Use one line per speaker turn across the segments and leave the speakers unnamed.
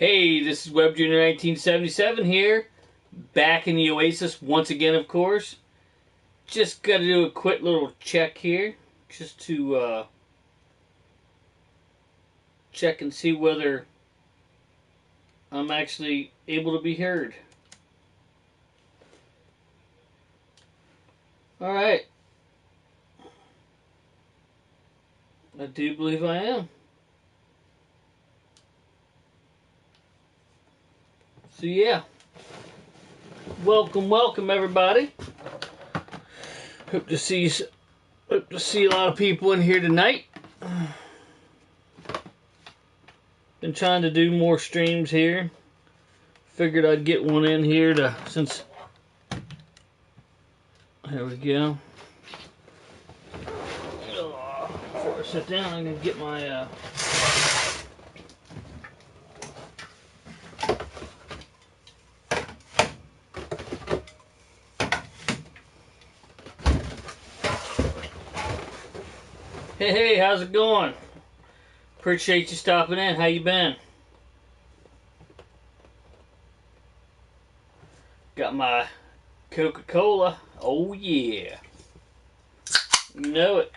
Hey, this is Web Junior 1977 here, back in the Oasis once again, of course. Just got to do a quick little check here, just to check and see whether I'm actually able to be heard. Alright. I do believe I am. So yeah, welcome everybody. Hope to see a lot of people in here tonight. Been trying to do more streams here. Figured I'd get one in here since. There we go. Before I sit down, I'm gonna get my. Hey, how's it going? Appreciate you stopping in. How you been? Got my Coca-Cola. Oh yeah. You know it.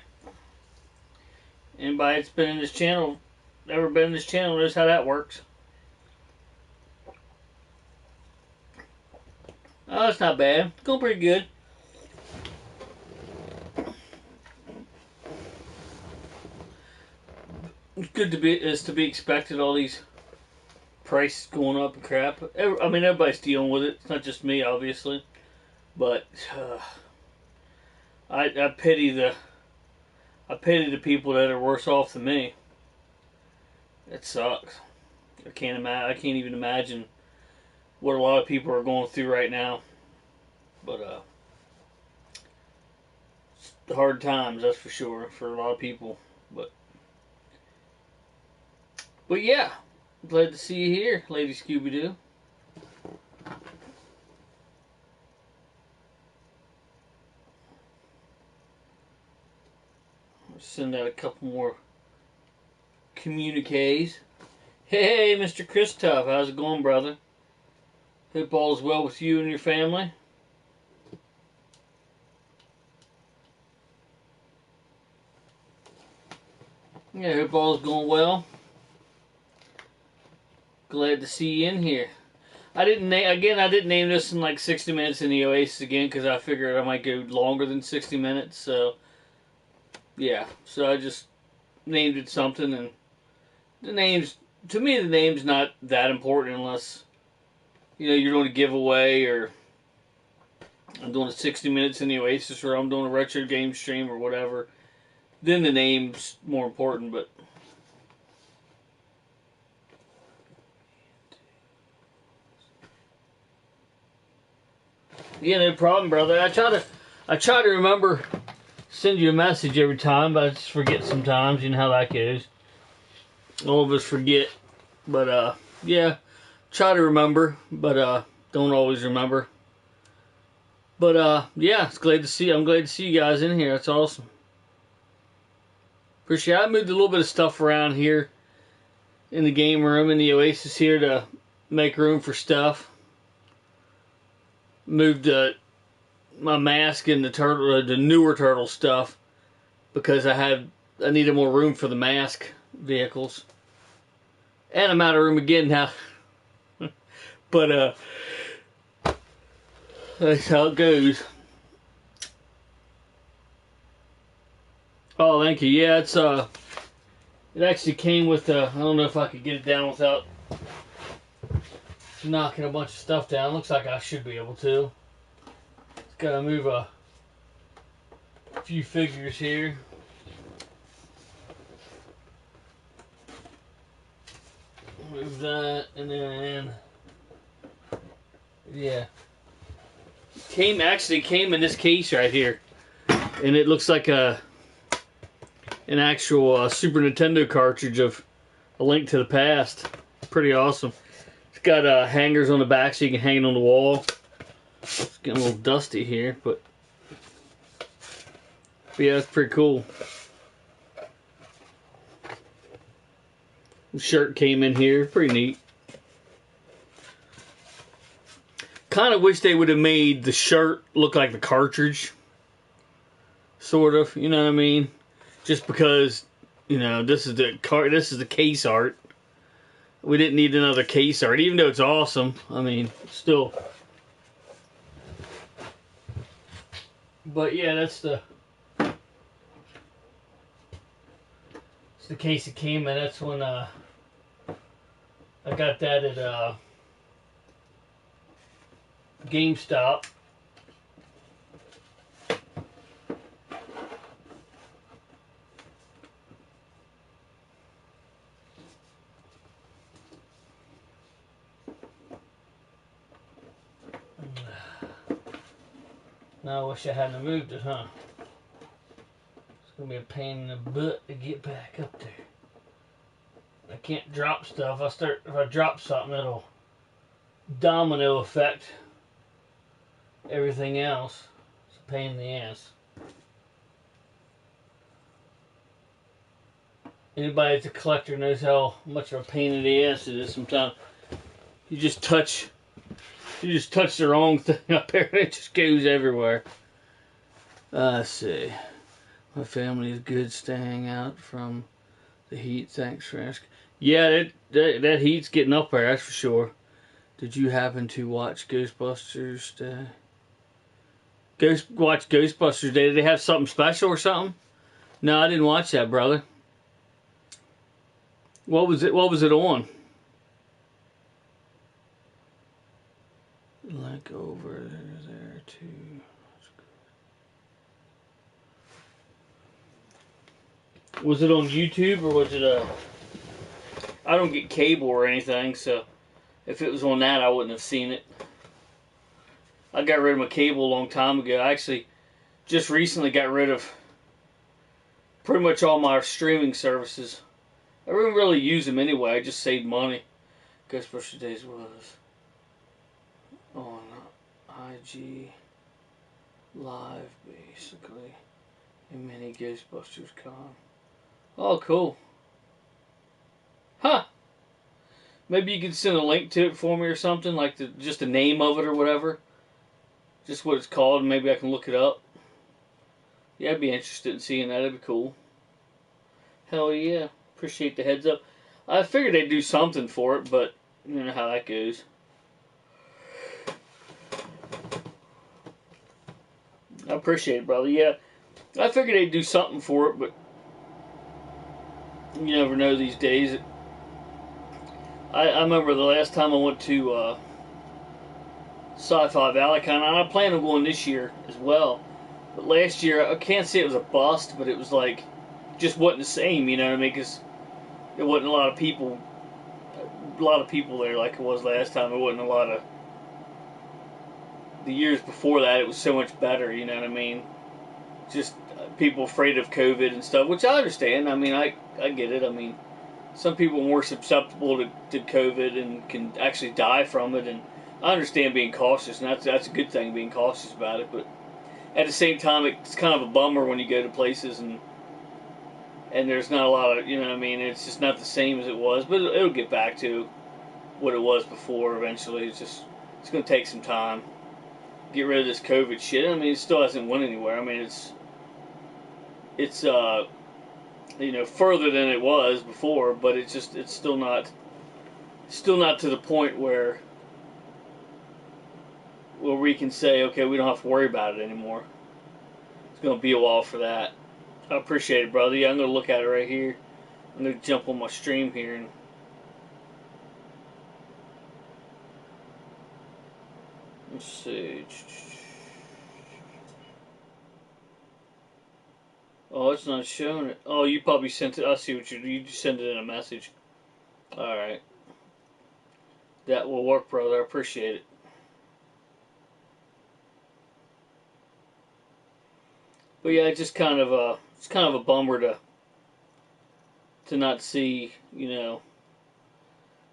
Anybody that's been in this channel, ever been in this channel, knows how that works. Oh, it's not bad. It's going pretty good. It's good to be expected. All these prices going up and crap. I mean, everybody's dealing with it. It's not just me, obviously. But I pity the people that are worse off than me. It sucks. I can't even imagine what a lot of people are going through right now. But it's hard times, that's for sure, for a lot of people. But yeah, glad to see you here, Lady Scooby-Doo. Send out a couple more communiques. Hey, Mr. Christoph, how's it going, brother? Hope all is well with you and your family. Yeah, hope all is going well. Glad to see you in here. I didn't name this in like 60 minutes in the Oasis again because I figured I might go longer than 60 minutes. So yeah, so I just named it something, and the name's not that important unless you're doing a giveaway, or I'm doing a 60 minutes in the Oasis, or I'm doing a retro game stream or whatever. Then the name's more important, but. Yeah, no problem, brother. I try to remember send you a message every time, but I just forget sometimes. You know how that goes. All of us forget, but yeah, try to remember, but don't always remember. But yeah, I'm glad to see you guys in here. That's awesome. Appreciate it. I moved a little bit of stuff around here in the game room in the Oasis here to make room for stuff. Moved my mask and the newer turtle stuff because I needed more room for the mask vehicles, and I'm out of room again now. But that's how it goes. Oh, thank you. Yeah, it actually came with I don't know if I could get it down without knocking a bunch of stuff down. Looks like I should be able to. Just gotta move a few figures here. Move that, and then yeah, actually came in this case right here, and it looks like an actual Super Nintendo cartridge of A Link to the Past. Pretty awesome. It's got hangers on the back so you can hang it on the wall. It's getting a little dusty here, but yeah, it's pretty cool. The shirt came in here, pretty neat. kind of wish they would have made the shirt look like the cartridge. Sort of, you know what I mean? Just because, you know, this is the case art. We didn't need another case art, even though it's awesome. I mean, still. But yeah, it's the case it came in. That's when I got that at GameStop. Now I wish I hadn't moved it, huh? It's gonna be a pain in the butt to get back up there. I can't drop stuff. If I drop something, it'll domino effect everything else. It's a pain in the ass. Anybody that's a collector knows how much of a pain in the ass it is sometimes. You just touch the wrong thing up there and it just goes everywhere. Let's see. My family is good staying out from the heat. Thanks for asking. Yeah, that heat's getting up there, that's for sure. Did you happen to watch Ghostbusters Day? Watch Ghostbusters Day. Did they have something special or something? No, I didn't watch that, brother. What was it on? Like over there too. Was it on YouTube or was it I don't get cable or anything, so if it was on that, I wouldn't have seen it. I got rid of my cable a long time ago. I actually just recently got rid of pretty much all my streaming services. I didn't really use them anyway. I just saved money. Ghostbusters Days was on IG Live, basically. A mini Ghostbusters con. Oh, cool. Huh. Maybe you can send a link to it for me or something, like just the name of it or whatever. Just what it's called, and maybe I can look it up. Yeah, I'd be interested in seeing that. That'd be cool. Hell yeah. Appreciate the heads up. I figured they'd do something for it, but you know how that goes. I appreciate it, brother. Yeah, I figured they'd do something for it, but you never know these days. I remember the last time I went to Sci-Fi Valley Con, and I plan on going this year as well. But last year, I can't say it was a bust, but it was like, just wasn't the same, you know what I mean? Because there wasn't a lot of people there like it was last time. There wasn't a lot of... The years before that, it was so much better, you know what I mean? Just people afraid of COVID and stuff, which I understand. I mean, I get it. I mean, some people are more susceptible to COVID and can actually die from it, and I understand being cautious, and that's a good thing, being cautious about it, but at the same time, it's kind of a bummer when you go to places and there's not a lot of, you know what I mean, it's just not the same as it was, but it'll get back to what it was before eventually. It's going to take some time. Get rid of this COVID shit. I mean, it still hasn't went anywhere. I mean, it's you know, further than it was before, but it's still not to the point where we can say, okay, we don't have to worry about it anymore. It's going to be a while for that. I appreciate it, brother. Yeah, I'm going to look at it right here. I'm going to jump on my stream here and let's see. Oh, it's not showing it. Oh, you probably sent it. I see what you just send it in a message. Alright. That will work, brother. I appreciate it. But yeah, it's just kind of a bummer to not see, you know,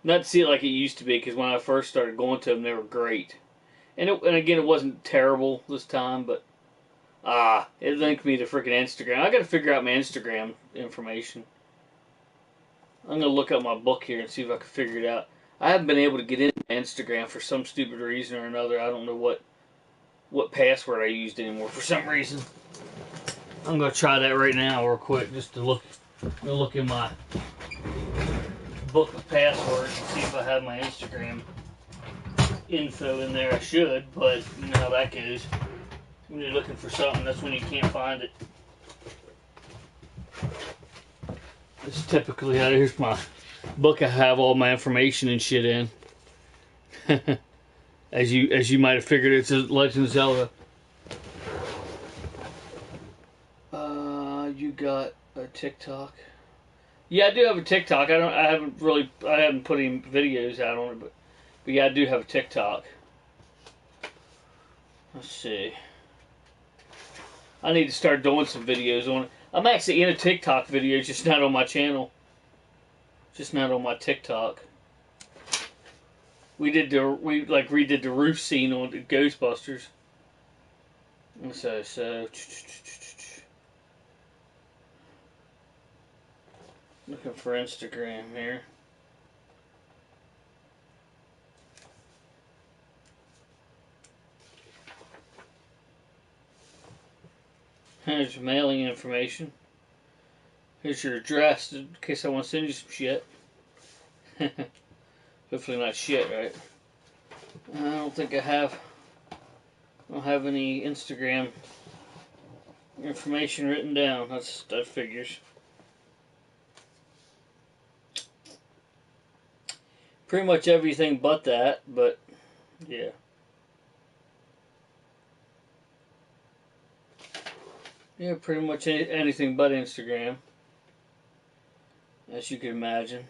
not see it like it used to be, because when I first started going to them, they were great. And again, it wasn't terrible this time, but it linked me to freaking Instagram. I gotta figure out my Instagram information. I'm gonna look up my book here and see if I can figure it out. I haven't been able to get into Instagram for some stupid reason or another. I don't know what password I used anymore for some reason. I'm gonna try that right now real quick just to look in my book of passwords and see if I have my Instagram info in there. I should, but you know how that goes. When you're looking for something, that's when you can't find it. This is typically how. Here's my book. I have all my information and shit in. as you might have figured, it's a Legend of Zelda. You got a TikTok? Yeah, I do have a TikTok. I haven't put any videos out on it, but yeah, I do have a TikTok. Let's see. I need to start doing some videos on it. I'm actually in a TikTok video, just not on my channel. Just not on my TikTok. We redid the roof scene on the Ghostbusters. So looking for Instagram here. Here's mailing information. Here's your address in case I want to send you some shit. Hopefully not shit, right? I don't think I don't have any Instagram information written down. That figures. Pretty much everything but that, but yeah. Yeah, pretty much anything but Instagram, as you can imagine.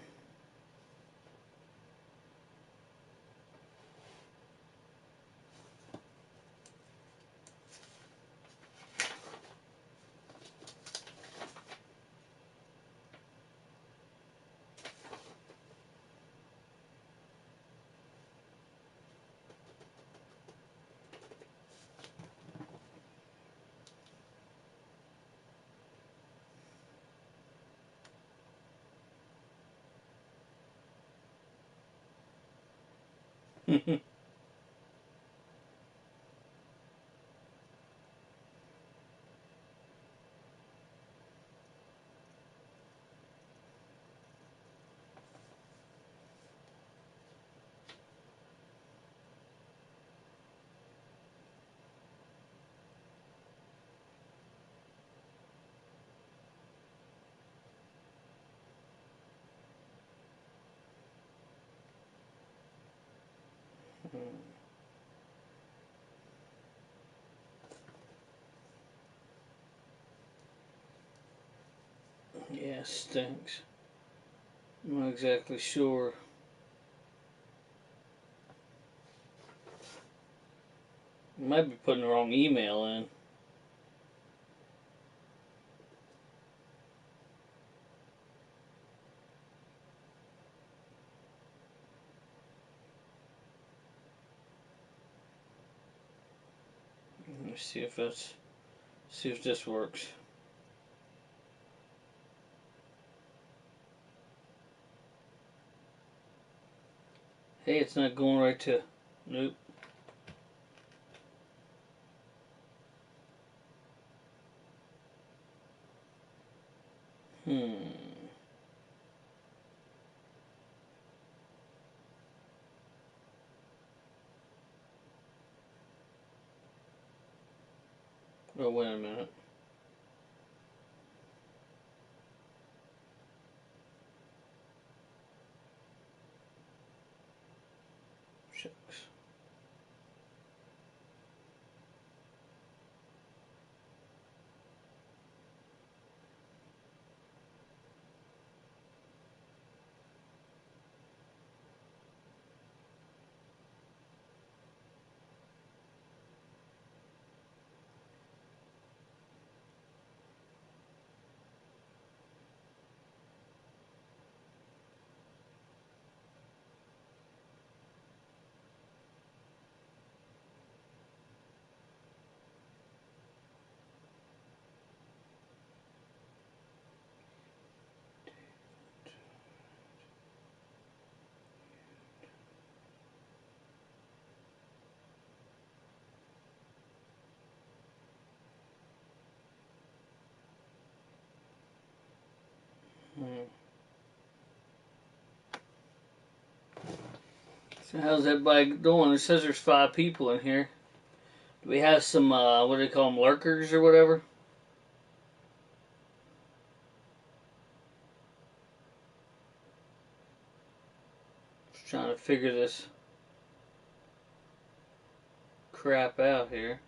Yeah, stinks. I'm not exactly sure. I might be putting the wrong email in. Let me see if this works. Hey, it's not going right to. Nope. Oh, wait a minute. Shucks. Hmm. So how's everybody doing? It says there's 5 people in here. Do we have some, what do they call them, lurkers or whatever? Just trying to figure this crap out here.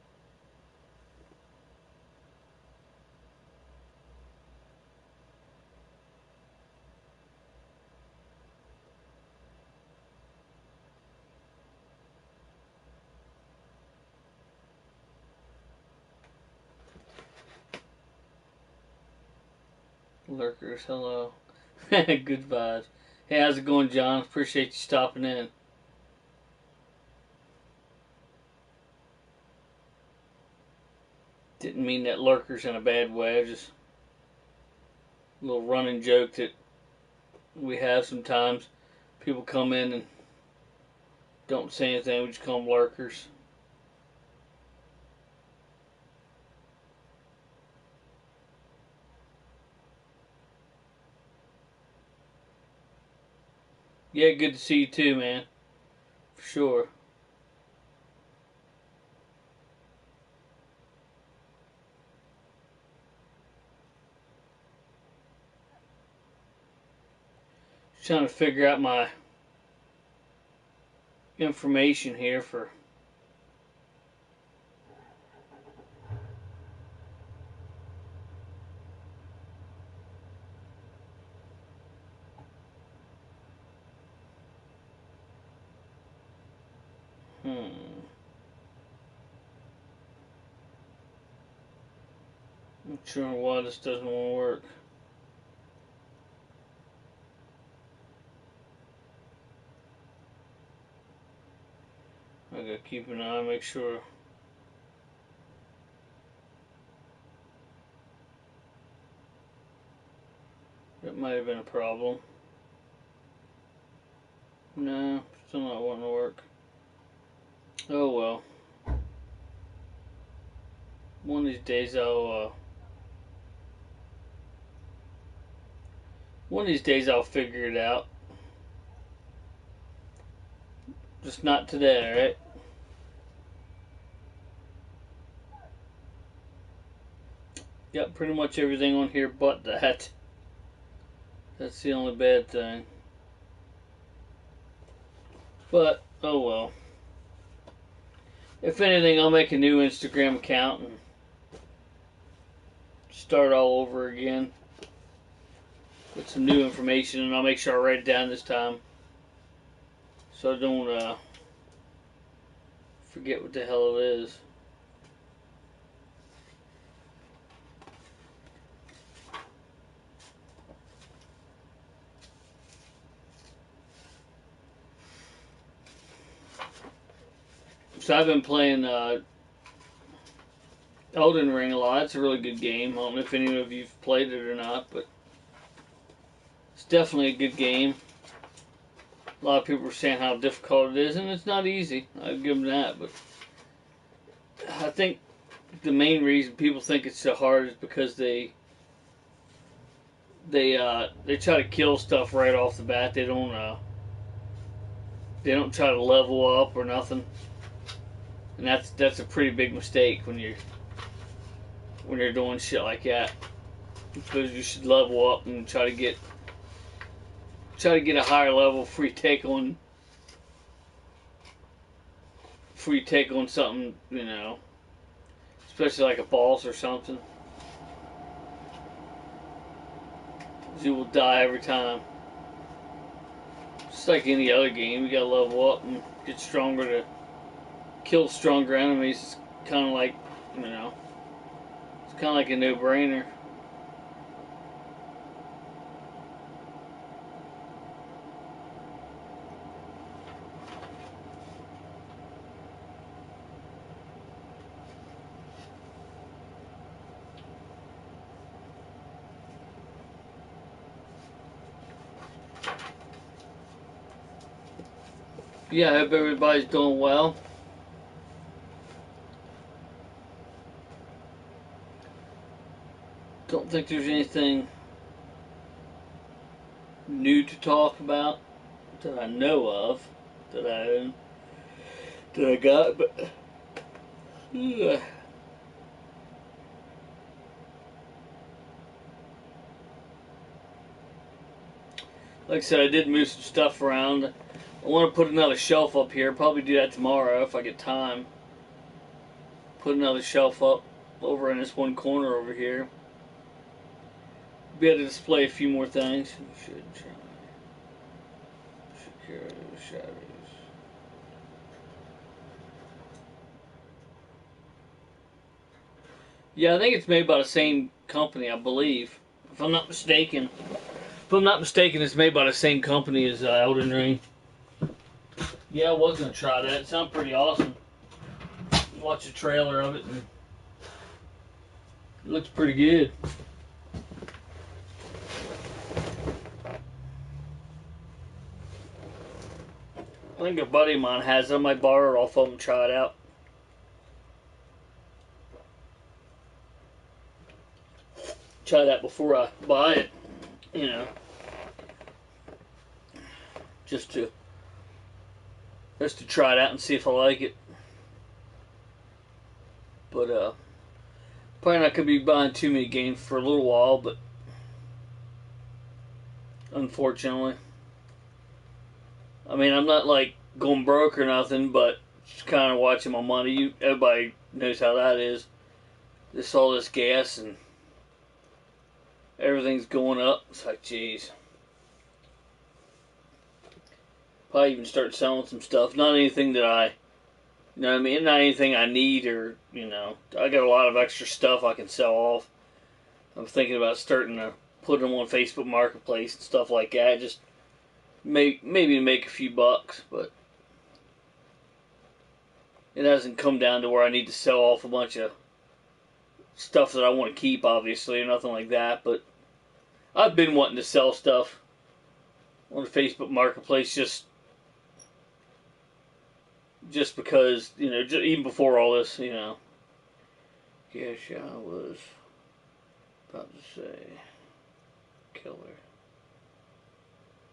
Lurkers, hello. Good vibes. Hey, how's it going, John? Appreciate you stopping in. Didn't mean that lurkers in a bad way. Just a little running joke that we have sometimes. People come in and don't say anything. We just call them lurkers. Yeah, good to see you too, man. For sure. Just trying to figure out my information here for. Not sure why this doesn't want to work. I gotta keep an eye, make sure. That might have been a problem. No, still not wanting to work. Oh well. One of these days I'll figure it out. Just not today, right? Got pretty much everything on here but that. That's the only bad thing. But, oh well. If anything, I'll make a new Instagram account and start all over again with some new information, and I'll make sure I write it down this time so I don't forget what the hell it is. So I've been playing Elden Ring a lot. It's a really good game. I don't know if any of you've played it or not, but it's definitely a good game. A lot of people are saying how difficult it is, and it's not easy. I'll give them that, but I think the main reason people think it's so hard is because they try to kill stuff right off the bat. They don't try to level up or nothing, and that's a pretty big mistake when you're doing shit like that. Because you should level up and try to get a higher level before you take on something, especially like a boss or something. You will die every time. Just like any other game, you gotta level up and get stronger to kill stronger enemies. It's kind of like, it's kind of like a no-brainer. Yeah, I hope everybody's doing well. Don't think there's anything new to talk about that I know of, that I own, that I got, but like I said, I did move some stuff around. I want to put another shelf up here. Probably do that tomorrow if I get time. Put another shelf up over in this one corner over here. Be able to display a few more things. Should try. Secure shadows. Yeah, I think it's made by the same company, I believe. If I'm not mistaken. If I'm not mistaken, it's made by the same company as Elden Ring. Yeah, I was gonna try that. It sounded pretty awesome. Watch a trailer of it, and it looks pretty good. I think a buddy of mine has it. I might borrow it off of him and try it out. Try that before I buy it, you know, just to try it out and see if I like it. But probably not gonna be buying too many games for a little while, but unfortunately, I mean, I'm not like going broke or nothing, but just kind of watching my money. Everybody knows how that is. This all this gas and everything's going up. It's like, geez. Probably even start selling some stuff. Not anything that I, you know what I mean? Not anything I need or, you know. I got a lot of extra stuff I can sell off. I'm thinking about starting to put them on Facebook Marketplace and stuff like that. Just maybe make a few bucks, but it hasn't come down to where I need to sell off a bunch of stuff that I want to keep, obviously, or nothing like that. But I've been wanting to sell stuff on the Facebook Marketplace just because, you know, even before all this, you know. Guess I was about to say killer.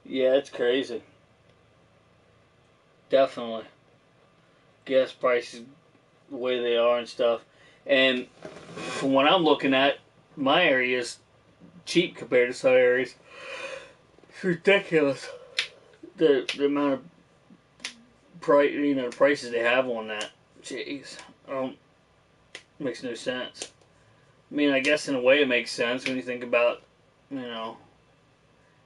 Yeah, it's crazy. Definitely. Gas prices the way they are and stuff. And from what I'm looking at, my area is cheap compared to some areas. It's ridiculous. The amount of price, you know, the prices they have on that. Jeez. Makes no sense. I mean, I guess in a way it makes sense when you think about, you know,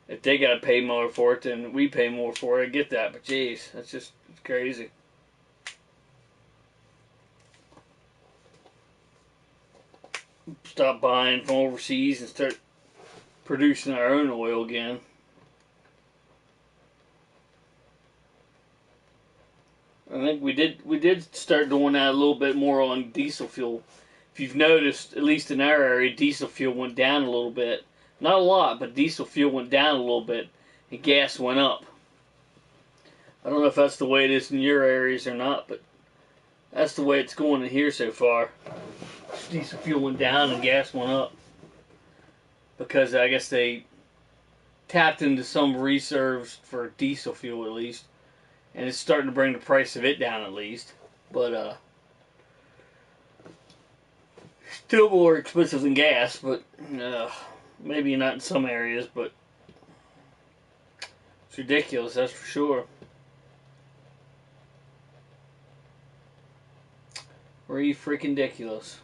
if they gotta pay more for it, then we pay more for it. I get that, but jeez, it's crazy. Stop buying from overseas and start producing our own oil again. I think we did start doing that a little bit more on diesel fuel. If you've noticed, at least in our area, diesel fuel went down a little bit. Not a lot, but diesel fuel went down a little bit, and gas went up. I don't know if that's the way it is in your areas or not, but that's the way it's going in here so far. Diesel fuel went down and gas went up. Because I guess they tapped into some reserves for diesel fuel at least. And it's starting to bring the price of it down at least. But, still more expensive than gas, but, maybe not in some areas, but it's ridiculous, that's for sure. Freaking ridiculous.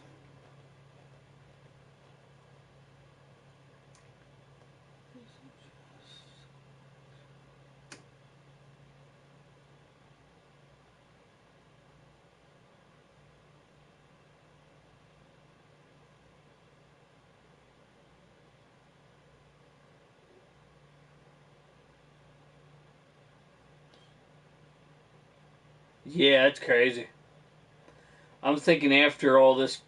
Yeah, it's crazy. I'm thinking after all this,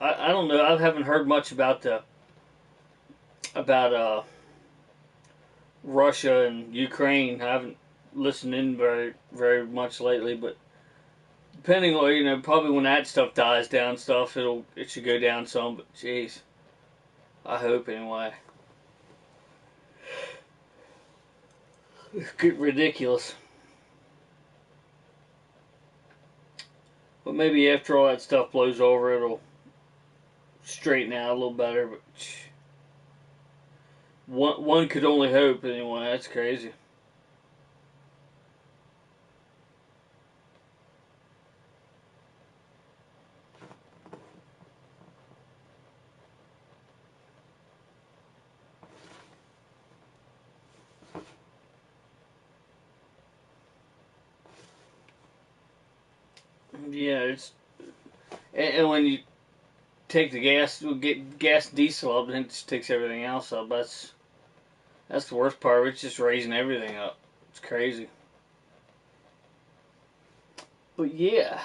I don't know. I haven't heard much about Russia and Ukraine. I haven't listened in very much lately, but depending on, you know, probably when that stuff dies down, it should go down some. But jeez, I hope anyway. It's getting ridiculous. But maybe after all that stuff blows over, it'll straighten out a little better. But one could only hope anyway. That's crazy. Yeah, it's and when you take the gas, get gas and diesel up, then it just takes everything else up. That's the worst part. It's just raising everything up. It's crazy. But yeah,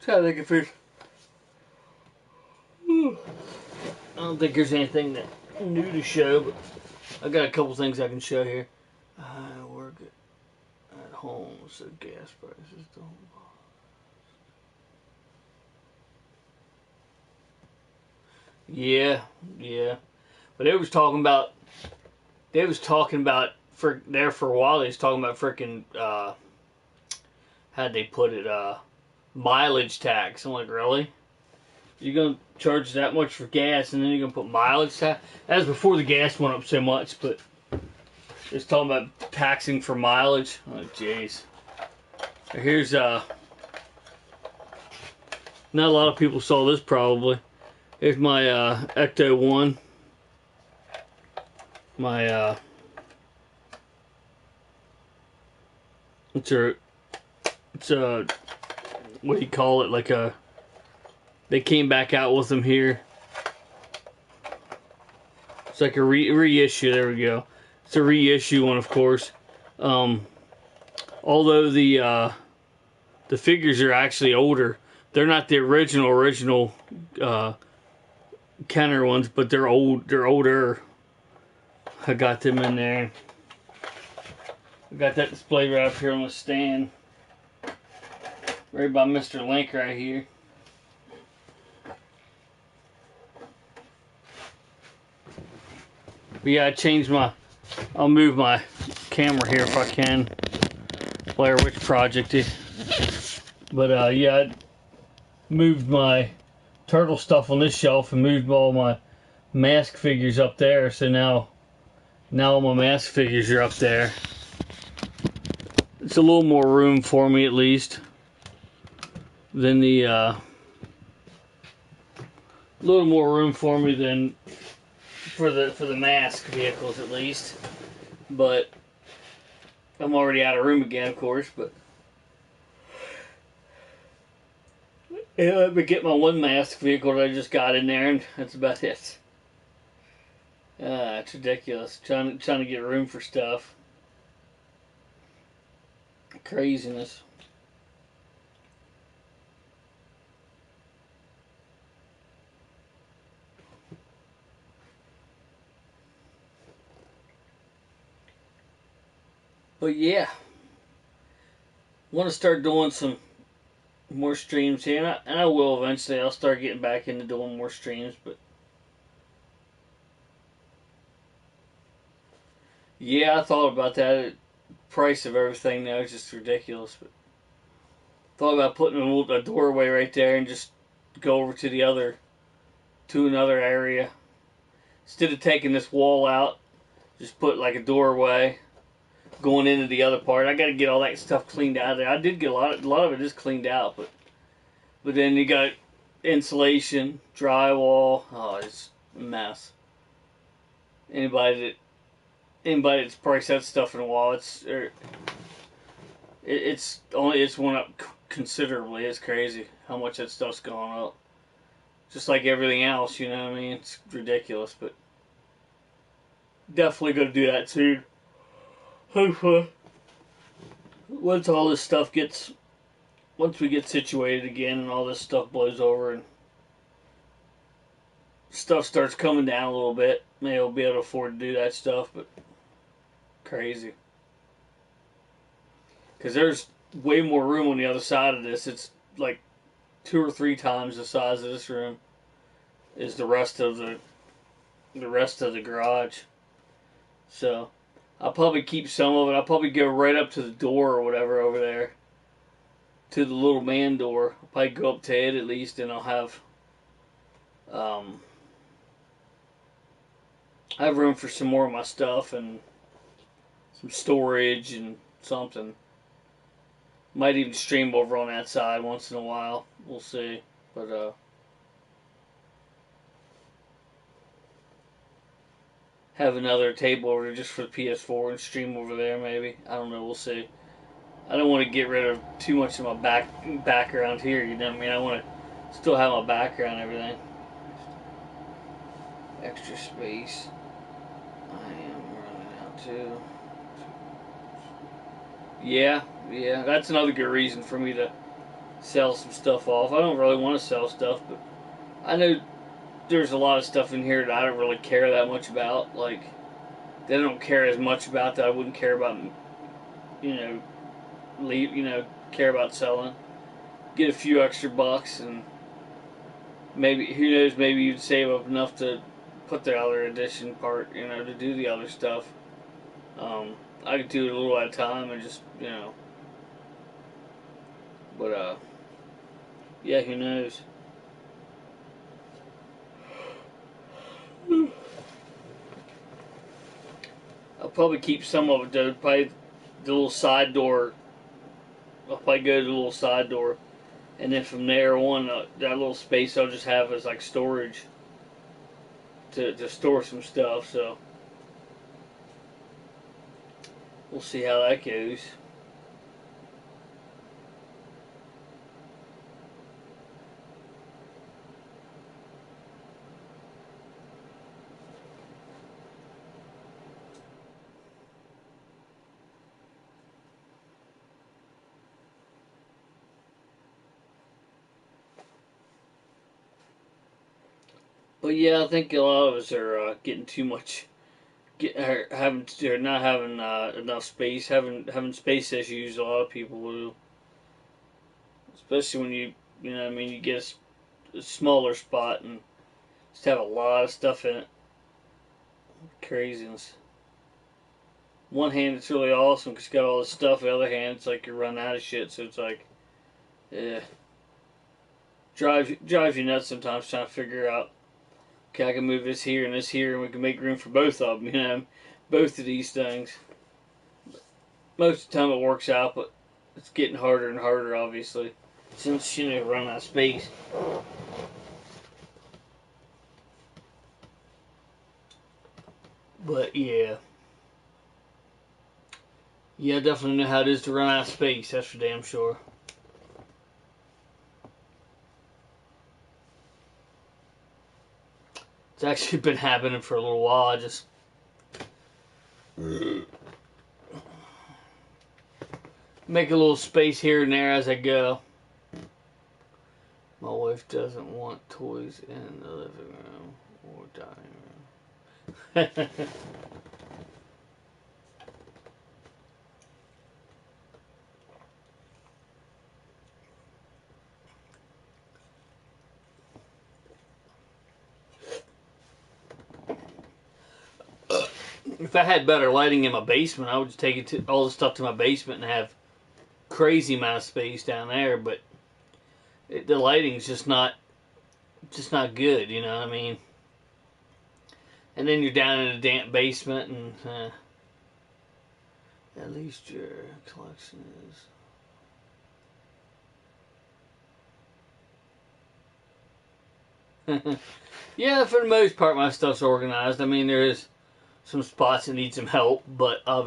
trying to think if there's. I don't think there's anything that new to show, but I got a couple things I can show here. I work at home, so gas prices don't. Yeah, yeah. But they was talking about for there for a while. They was talking about freaking how'd they put it, mileage tax. I'm like, really? You're gonna charge that much for gas, and then you're gonna put mileage tax? That was before the gas went up so much, but it's talking about taxing for mileage. Oh, jeez. Here's not a lot of people saw this probably. Here's my Ecto 1. My it's a what do you call it? Like a, they came back out with them here. It's like a reissue. There we go. It's a reissue one, of course. Although the figures are actually older, they're not the original Kenner ones, but they're old. They're older. I got them in there. I got that display right up here on the stand, right by Mr. Link right here. But yeah, I'll move my camera here if I can. Blair Witch Project. But yeah, I moved my turtle stuff on this shelf and moved all my mask figures up there. So now all my mask figures are up there. It's a little more room for me, at least, than the little more room for me than for the mask vehicles, at least. But I'm already out of room again, of course. But yeah, let me get my one mask vehicle that I just got in there, and that's about it. It's ridiculous trying to get room for stuff. Craziness. But yeah, want to start doing some more streams here, and I will eventually. I'll start getting back into doing more streams, but yeah, I thought about that. The price of everything now is just ridiculous. But thought about putting a doorway right there and just go over to another area instead of taking this wall out. Just put like a doorway going into the other part. I got to get all that stuff cleaned out of there. I did get a lot of it is cleaned out, but then you got insulation, drywall. Oh, it's a mess. Anybody that's probably set stuff in a wall, it's went up considerably. It's crazy how much that stuff's gone up. Just like everything else, you know what I mean? It's ridiculous, but definitely gonna do that soon. Hopefully, once all this stuff once we get situated again and all this stuff blows over and stuff starts coming down a little bit, maybe we'll be able to afford to do that stuff, but crazy. Because there's way more room on the other side of this. It's like 2 or 3 times the size of this room is the rest of the rest of the garage. So I'll probably keep some of it. I'll probably go right up to the door or whatever over there, to the little man door. I'll probably go up to it at least, and I'll have room for some more of my stuff and some storage and something. Might even stream over on that side once in a while. We'll see. But have another table over there just for the PS4 and stream over there maybe. I don't know. We'll see. I don't want to get rid of too much of my background here. You know what I mean? I want to still have my background and everything. Extra space. I am running out too. Yeah, that's another good reason for me to sell some stuff off. I don't really want to sell stuff, but I know there's a lot of stuff in here that I don't really care that much about. Like, they don't care as much about that I wouldn't care about, care about selling. Get a few extra bucks, and maybe, who knows, maybe you'd save up enough to put the other edition part, to do the other stuff. I could do it a little at a time and just, but, yeah, who knows. I'll probably keep some of it, though. Probably the little side door. I'll probably go to the little side door. And then from there on, that little space I'll just have as like storage to store some stuff. So we'll see how that goes. But yeah, I think a lot of us are getting too much, not having enough space, having space issues. A lot of people do, especially when you get a smaller spot and just have a lot of stuff in it. Craziness. One hand, it's really awesome because it's got all this stuff. The other hand, it's like you're running out of shit. So it's like, yeah, drives you nuts sometimes trying to figure out. Okay, I can move this here and this here, and we can make room for both of them. Both of these things. Most of the time it works out, but it's getting harder and harder, obviously, since run out of space. But yeah, I definitely know how it is to run out of space. That's for damn sure. It's actually been happening for a little while. I just make a little space here and there as I go. My wife doesn't want toys in the living room or dining room. If I had better lighting in my basement, I would just take all the stuff to my basement and have crazy amount of space down there. But the lighting's just not good. You know what I mean? And then you're down in a damp basement, and at least your collection is. Yeah, for the most part, my stuff's organized. I mean, there is some spots that need some help, but for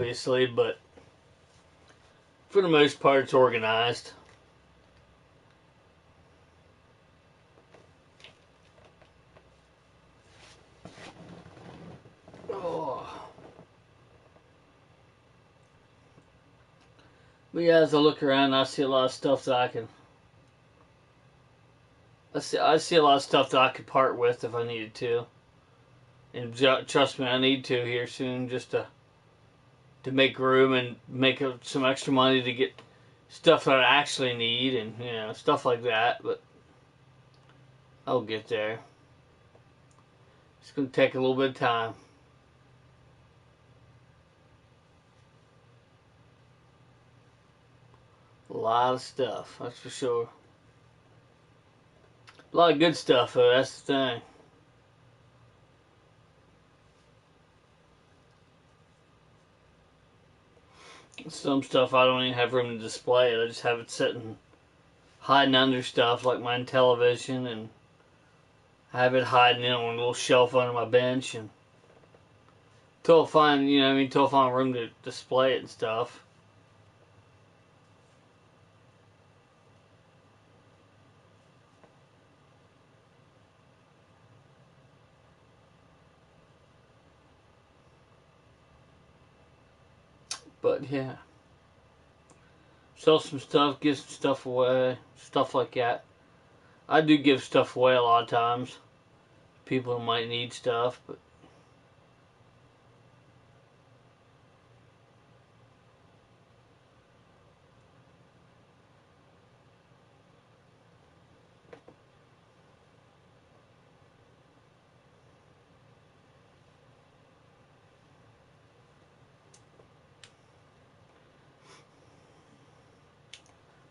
the most part, it's organized. Oh. But yeah, as I look around, I see a lot of stuff that I see a lot of stuff that I could part with if I needed to. And trust me, I need to here soon, just to make room and make some extra money to get stuff that I actually need, and stuff like that. But I'll get there. It's going to take a little bit of time. A lot of stuff, that's for sure. A lot of good stuff, though, that's the thing. Some stuff I don't even have room to display it. I just have it sitting, hiding under stuff like my television, and I have it hiding on a little shelf under my bench, and until I find, until I find room to display it and stuff. But yeah, sell some stuff, give some stuff away, stuff like that. I do give stuff away a lot of times. People who might need stuff, but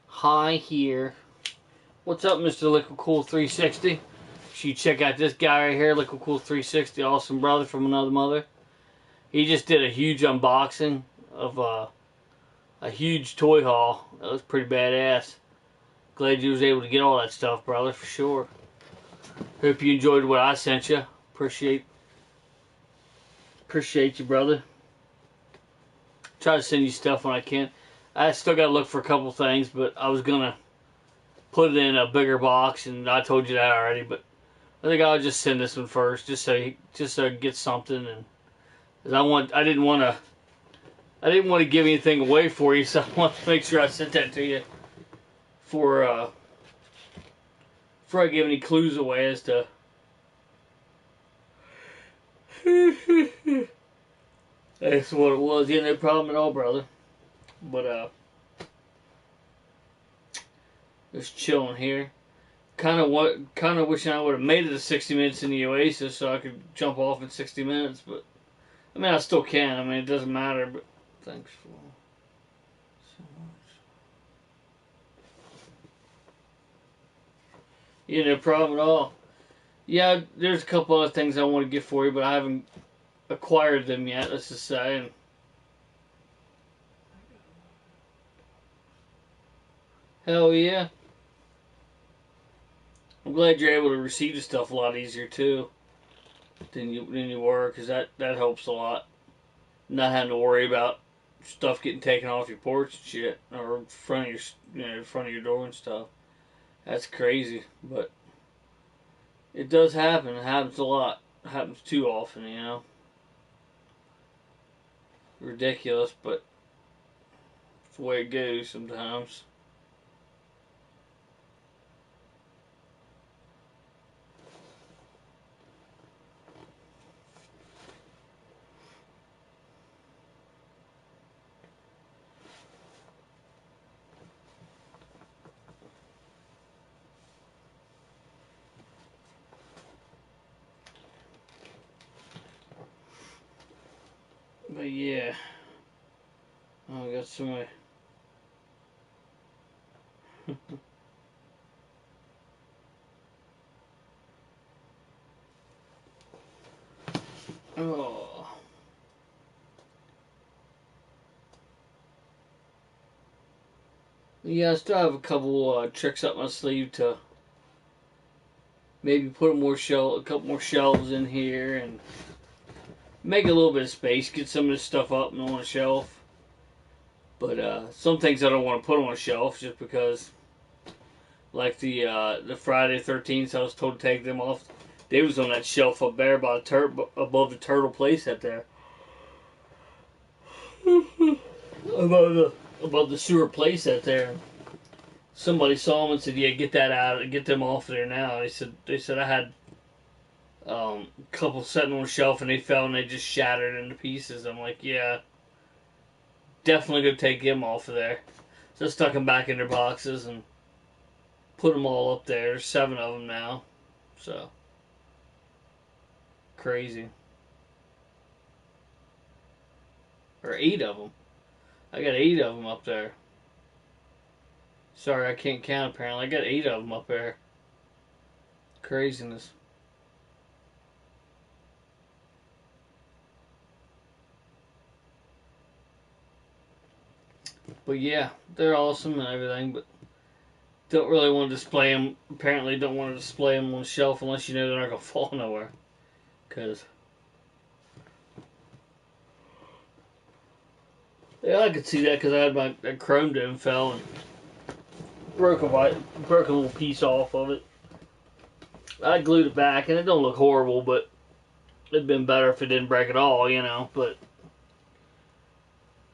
hi here. What's up, Mr. Liquid Cool 360? You check out this guy right here, Liquid Cool 360, awesome brother from another mother. He just did a huge unboxing of a huge toy haul. That was pretty badass. Glad you was able to get all that stuff, brother, for sure. Hope you enjoyed what I sent you. Appreciate you, brother. Try to send you stuff when I can. I still got to look for a couple things, but I was gonna put it in a bigger box, and I told you that already. But I think I'll just send this one first, just so I can get something. And cause I didn't want to give anything away for you, so I want to make sure I sent that to you before I give any clues away as to. That's what it was. Yeah, no problem at all, brother. But just chilling here. Kind of wishing I would have made it to 60 minutes in the Oasis so I could jump off in 60 minutes. But I mean, I still can. I mean, it doesn't matter. But thanks for so much. Yeah, no problem at all. Yeah, there's a couple other things I want to get for you, but I haven't acquired them yet. Let's just say. And hell yeah. I'm glad you're able to receive the stuff a lot easier too than you were, because that helps a lot. Not having to worry about stuff getting taken off your porch and shit, or in front of your front of your door and stuff. That's crazy, but it does happen. It happens a lot. It happens too often, Ridiculous, but it's the way it goes sometimes. But yeah. Oh, I got somebody. Oh. Yeah, I still have a couple tricks up my sleeve to maybe put a couple more shelves in here and make a little bit of space, get some of this stuff up and on a shelf. But some things I don't want to put on a shelf just because, like the Friday 13th, I was told to take them off. They was on that shelf up there by above the turtle place up there. above the sewer place out there. Somebody saw them and said, "Yeah, get that out, get them off there now." They said I had a couple sitting on the shelf and they fell and they just shattered into pieces. I'm like, yeah, definitely gonna take them off of there. So I stuck them back in their boxes and put them all up there. There's 7 of them now, so Crazy. Or 8 of them. I got 8 of them up there. Sorry, I can't count apparently. I got 8 of them up there. Craziness. But yeah, they're awesome and everything, but don't really want to display them. Apparently don't want to display them on the shelf unless you know they're not going to fall nowhere. Because, yeah, I could see that because I had my chrome dome fell and broke a little piece off of it. I glued it back and it don't look horrible, but it'd been better if it didn't break at all, you know, but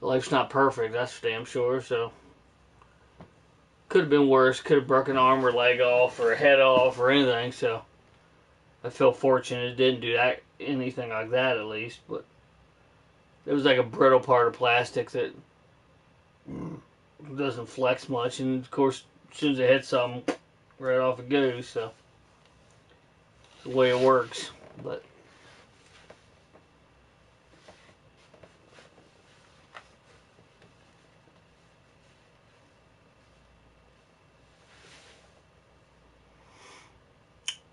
life's not perfect, that's for damn sure, so could have been worse, could have broken an arm or leg off or a head off or anything, so I feel fortunate it didn't do that, anything like that at least, but it was like a brittle part of plastic that doesn't flex much, and of course as soon as it hits something, right off it goes, so it's the way it works, but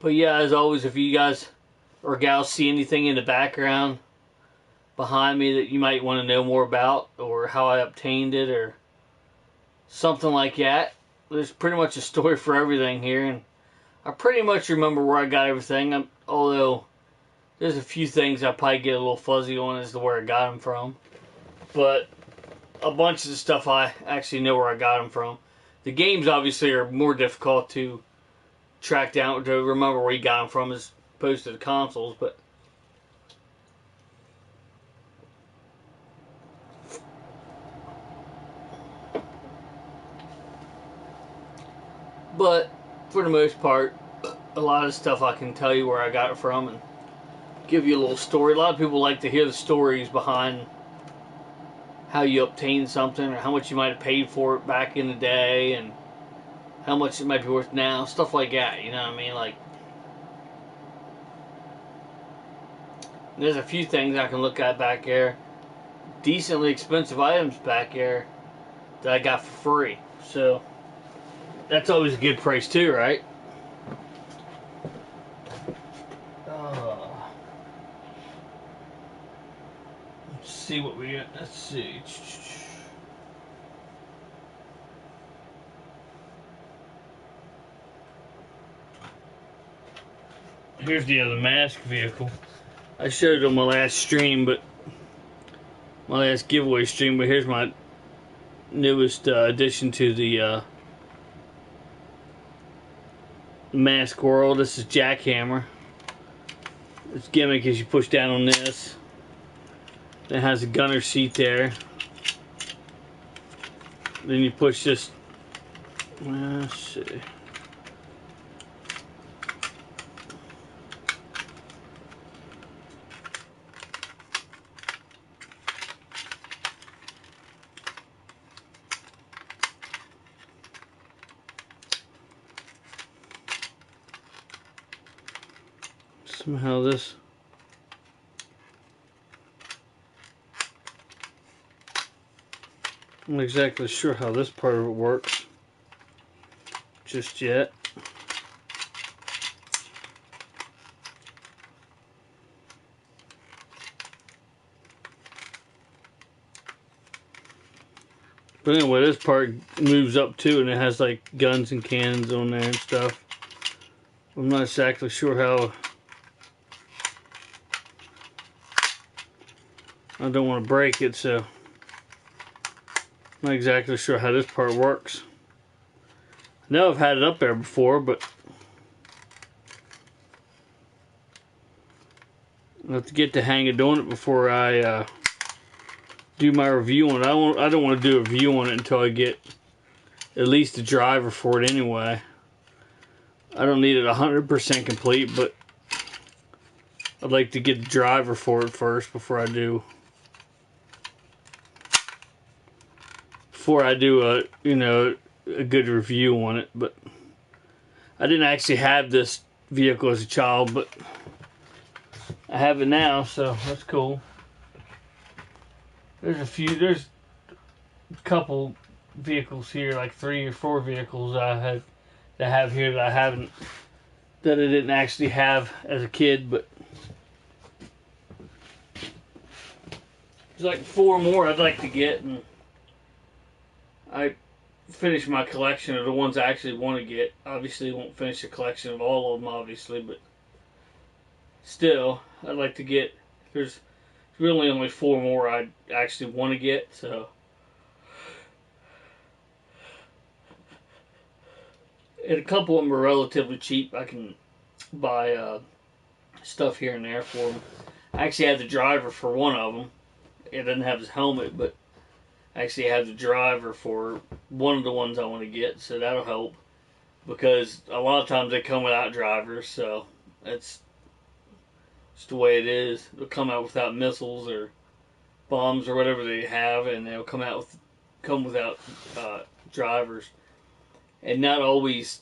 yeah, as always, if you guys or gals see anything in the background behind me that you might want to know more about, or how I obtained it, or something like that, there's pretty much a story for everything here, and I pretty much remember where I got everything, although there's a few things I probably get a little fuzzy on as to where I got them from, but a bunch of the stuff I actually know where I got them from. The games obviously are more difficult to track down, to remember where you got them from as opposed to the consoles, but for the most part, a lot of stuff I can tell you where I got it from and give you a little story. A lot of people like to hear the stories behind how you obtained something, or how much you might have paid for it back in the day, and how much it might be worth now, stuff like that, you know what I mean? Like, there's a few things I can look at back there, decently expensive items back there that I got for free, so that's always a good price too, right? Let's see what we got. Let's see. Here's the other mask vehicle. I showed it on my last stream, but my last giveaway stream. But here's my newest addition to the mask world. This is Jackhammer. Its gimmick is you push down on this. It has a gunner seat there. Then you push this. Let's see. Somehow this. I'm not exactly sure how this part of it works just yet. But anyway, this part moves up too, and it has like guns and cannons on there and stuff. I'm not exactly sure how. I don't want to break it, so I'm not exactly sure how this part works. I know I've had it up there before, but I'll have to get the hang of doing it before I do my review on it. I don't want to do a review on it until I get at least a driver for it anyway. I don't need it 100% complete, but I'd like to get the driver for it first before I do a, you know, a good review on it. But I didn't actually have this vehicle as a child, but I have it now, so that's cool. There's a couple vehicles here, like 3 or 4 vehicles that I have here that I didn't actually have as a kid, but there's like 4 more I'd like to get, and I finish my collection of the ones I actually want to get. Obviously, won't finish the collection of all of them, obviously, but still, I'd like to get. There's really only 4 more I actually want to get, so. And a couple of them are relatively cheap. I can buy stuff here and there for them. I actually had the driver for one of them. It doesn't have his helmet, but I actually have the driver for one of the ones I want to get, so that'll help. Because a lot of times they come without drivers, so that's just the way it is. They'll come out without missiles or bombs or whatever they have, and they'll come without drivers. And not always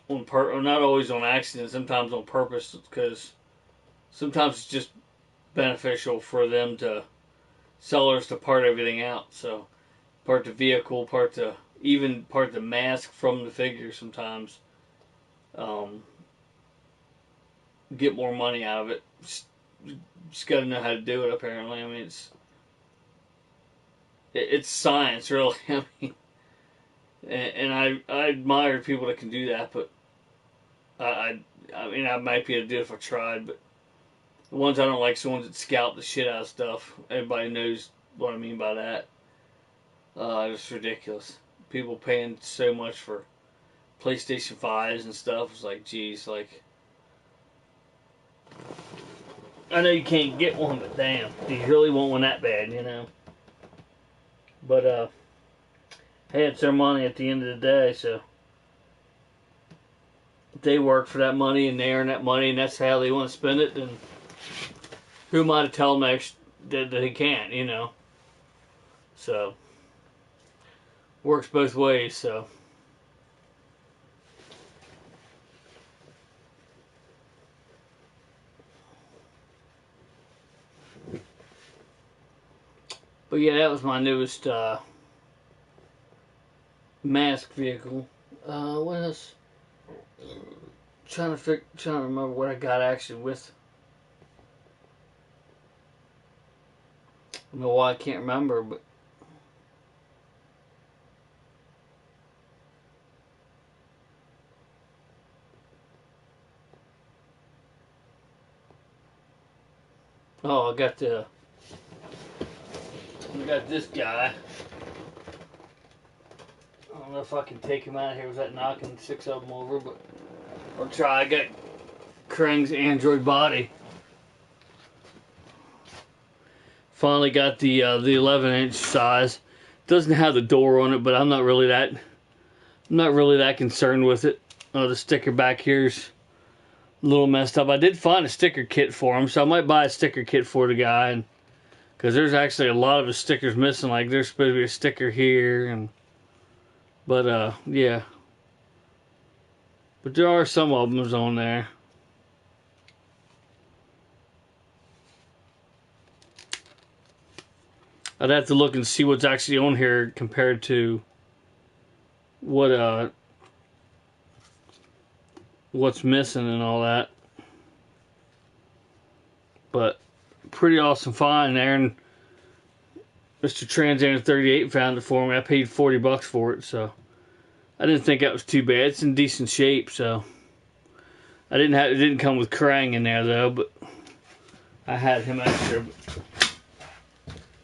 not always on accident. Sometimes on purpose, because sometimes it's just beneficial for them to sellers to part everything out. So part the vehicle, part the mask from the figure. Sometimes get more money out of it. Just got to know how to do it. Apparently, I mean it's science, really. I mean. And I admire people that can do that, but I mean, I might be able to do it if I tried, but the ones I don't like are the ones that scalp the shit out of stuff. Everybody knows what I mean by that. It's ridiculous. People paying so much for PlayStation 5s and stuff. It's like, geez, like, I know you can't get one, but damn, do you really want one that bad, you know? But, hey, it's their money at the end of the day, so if they work for that money and they earn that money and that's how they want to spend it, then who am I to tell them that they can't, you know? So, works both ways, so. But yeah, that was my newest mask vehicle. What else? Trying to remember what I got actually with. I don't know why I can't remember, but I got this guy. I don't know if I can take him out of here without knocking 6 of them over, but I'll try. I got Krang's android body. Finally got the 11-inch size. Doesn't have the door on it, but I'm not really that concerned with it. The sticker back here's a little messed up. I did find a sticker kit for him, so I might buy a sticker kit for the guy, because there's actually a lot of his stickers missing. Like there's supposed to be a sticker here, but yeah. But there are some of them on there. I'd have to look and see what's actually on here compared to what's missing and all that. But pretty awesome find there, and Mr. Transander 38 found it for me. I paid $40 for it, so I didn't think that was too bad. It's in decent shape, so it didn't come with Krang in there though, but I had him extra.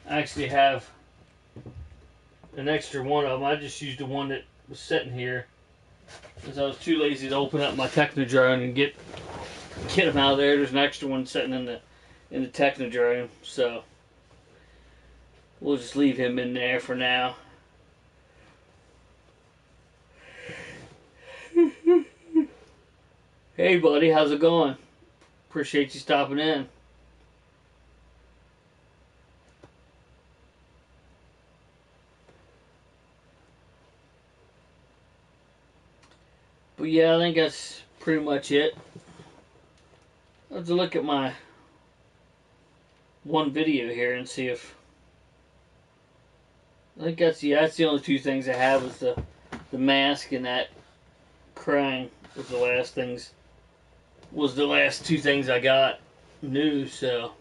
I actually have an extra one of them. I just used the one that was sitting here because I was too lazy to open up my Technodrome and get them out of there. There's an extra one sitting in the Technodrome, so we'll just leave him in there for now. Hey buddy, how's it going? Appreciate you stopping in. But yeah, I think that's pretty much it. Let's look at my one video here and see if... I think that's the only two things I have was the mask and that crying was the last two things I got new, so...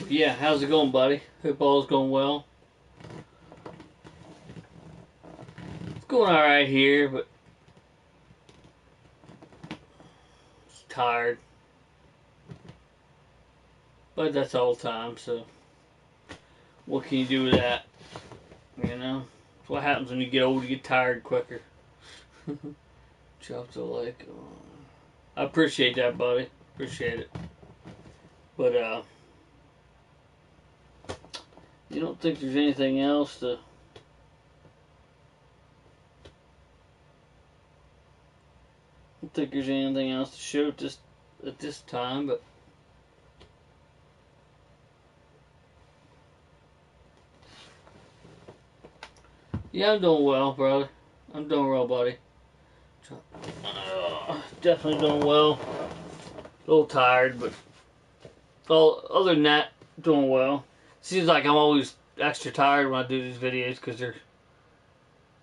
Yeah, how's it going, buddy? Hope all's going well. It's going alright here, but just tired. But that's all the time, so what can you do with that? You know? That's what happens when you get old, you get tired quicker. Drop the like. I appreciate that, buddy. Appreciate it. But, you don't think there's anything else to... I don't think there's anything else to show at this time, but... Yeah, I'm doing well, brother. I'm doing well, buddy. Definitely doing well. A little tired, but... other than that, doing well. Seems like I'm always extra tired when I do these videos because they're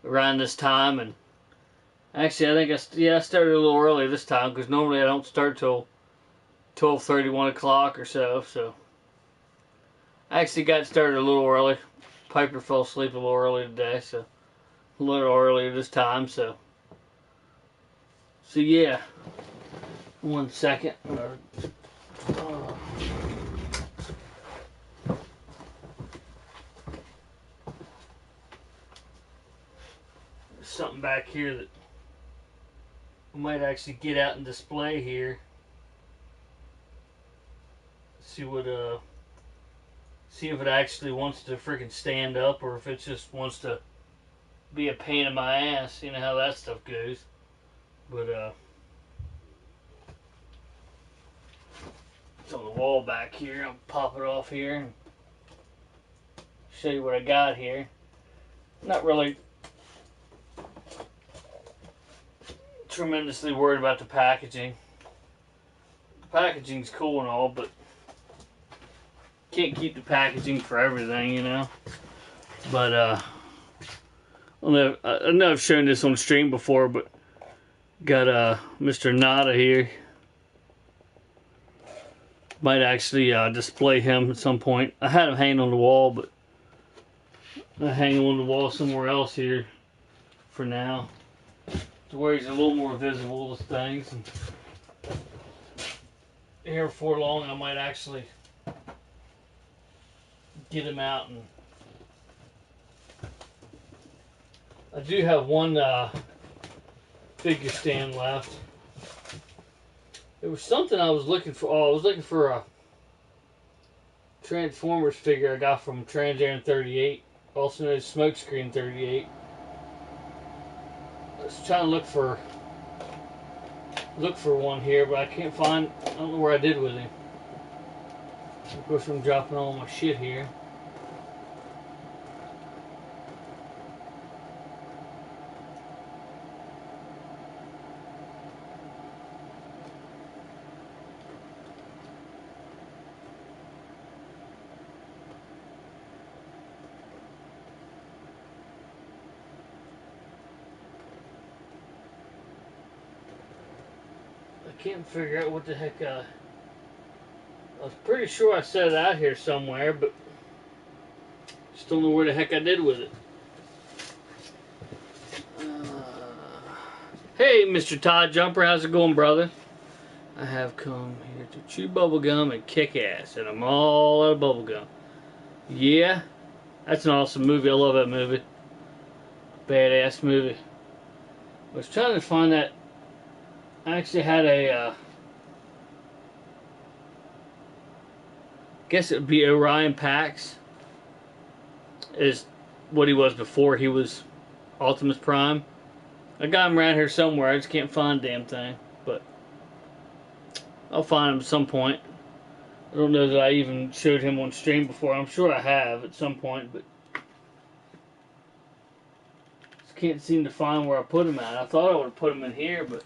around this time. And actually, I think I started a little early this time because normally I don't start till 12:30, 1 o'clock or so. So I actually got started a little early. Piper fell asleep a little early today, so a little earlier this time. So yeah. 1 second. Something back here that I might actually get out and display here. See if it actually wants to freaking stand up or if it just wants to be a pain in my ass. You know how that stuff goes. But it's on the wall back here. I'll pop it off here and show you what I got here. Not really tremendously worried about the packaging. The packaging's cool and all, but can't keep the packaging for everything, you know. But I know I've shown this on stream before, but got Mr. Nada here. Might actually display him at some point. I had him hanging on the wall, but I hang him on the wall somewhere else here for now. To where he's a little more visible to things. And here before long, I might actually get him out. And I do have one figure stand left. There was something I was looking for. Oh, I was looking for a Transformers figure I got from Trans Am 38, also known as Smokescreen 38. I was trying to look for one here, but I can't find. I don't know where I did with him. Of course, I'm dropping all my shit here. Can't figure out what the heck I was pretty sure I set it out here somewhere, but just don't know where the heck I did with it. Hey, Mr. Todd Jumper, how's it going, brother? I have come here to chew bubblegum and kick ass, and I'm all out of bubblegum. Yeah, that's an awesome movie. I love that movie. Badass movie. I was trying to find that. I actually had a, guess it would be Orion Pax, is what he was before he was Optimus Prime. I got him around here somewhere, I just can't find the damn thing, but I'll find him at some point. I don't know that I even showed him on stream before. I'm sure I have at some point, but can't seem to find where I put them at. I thought I would have put them in here, but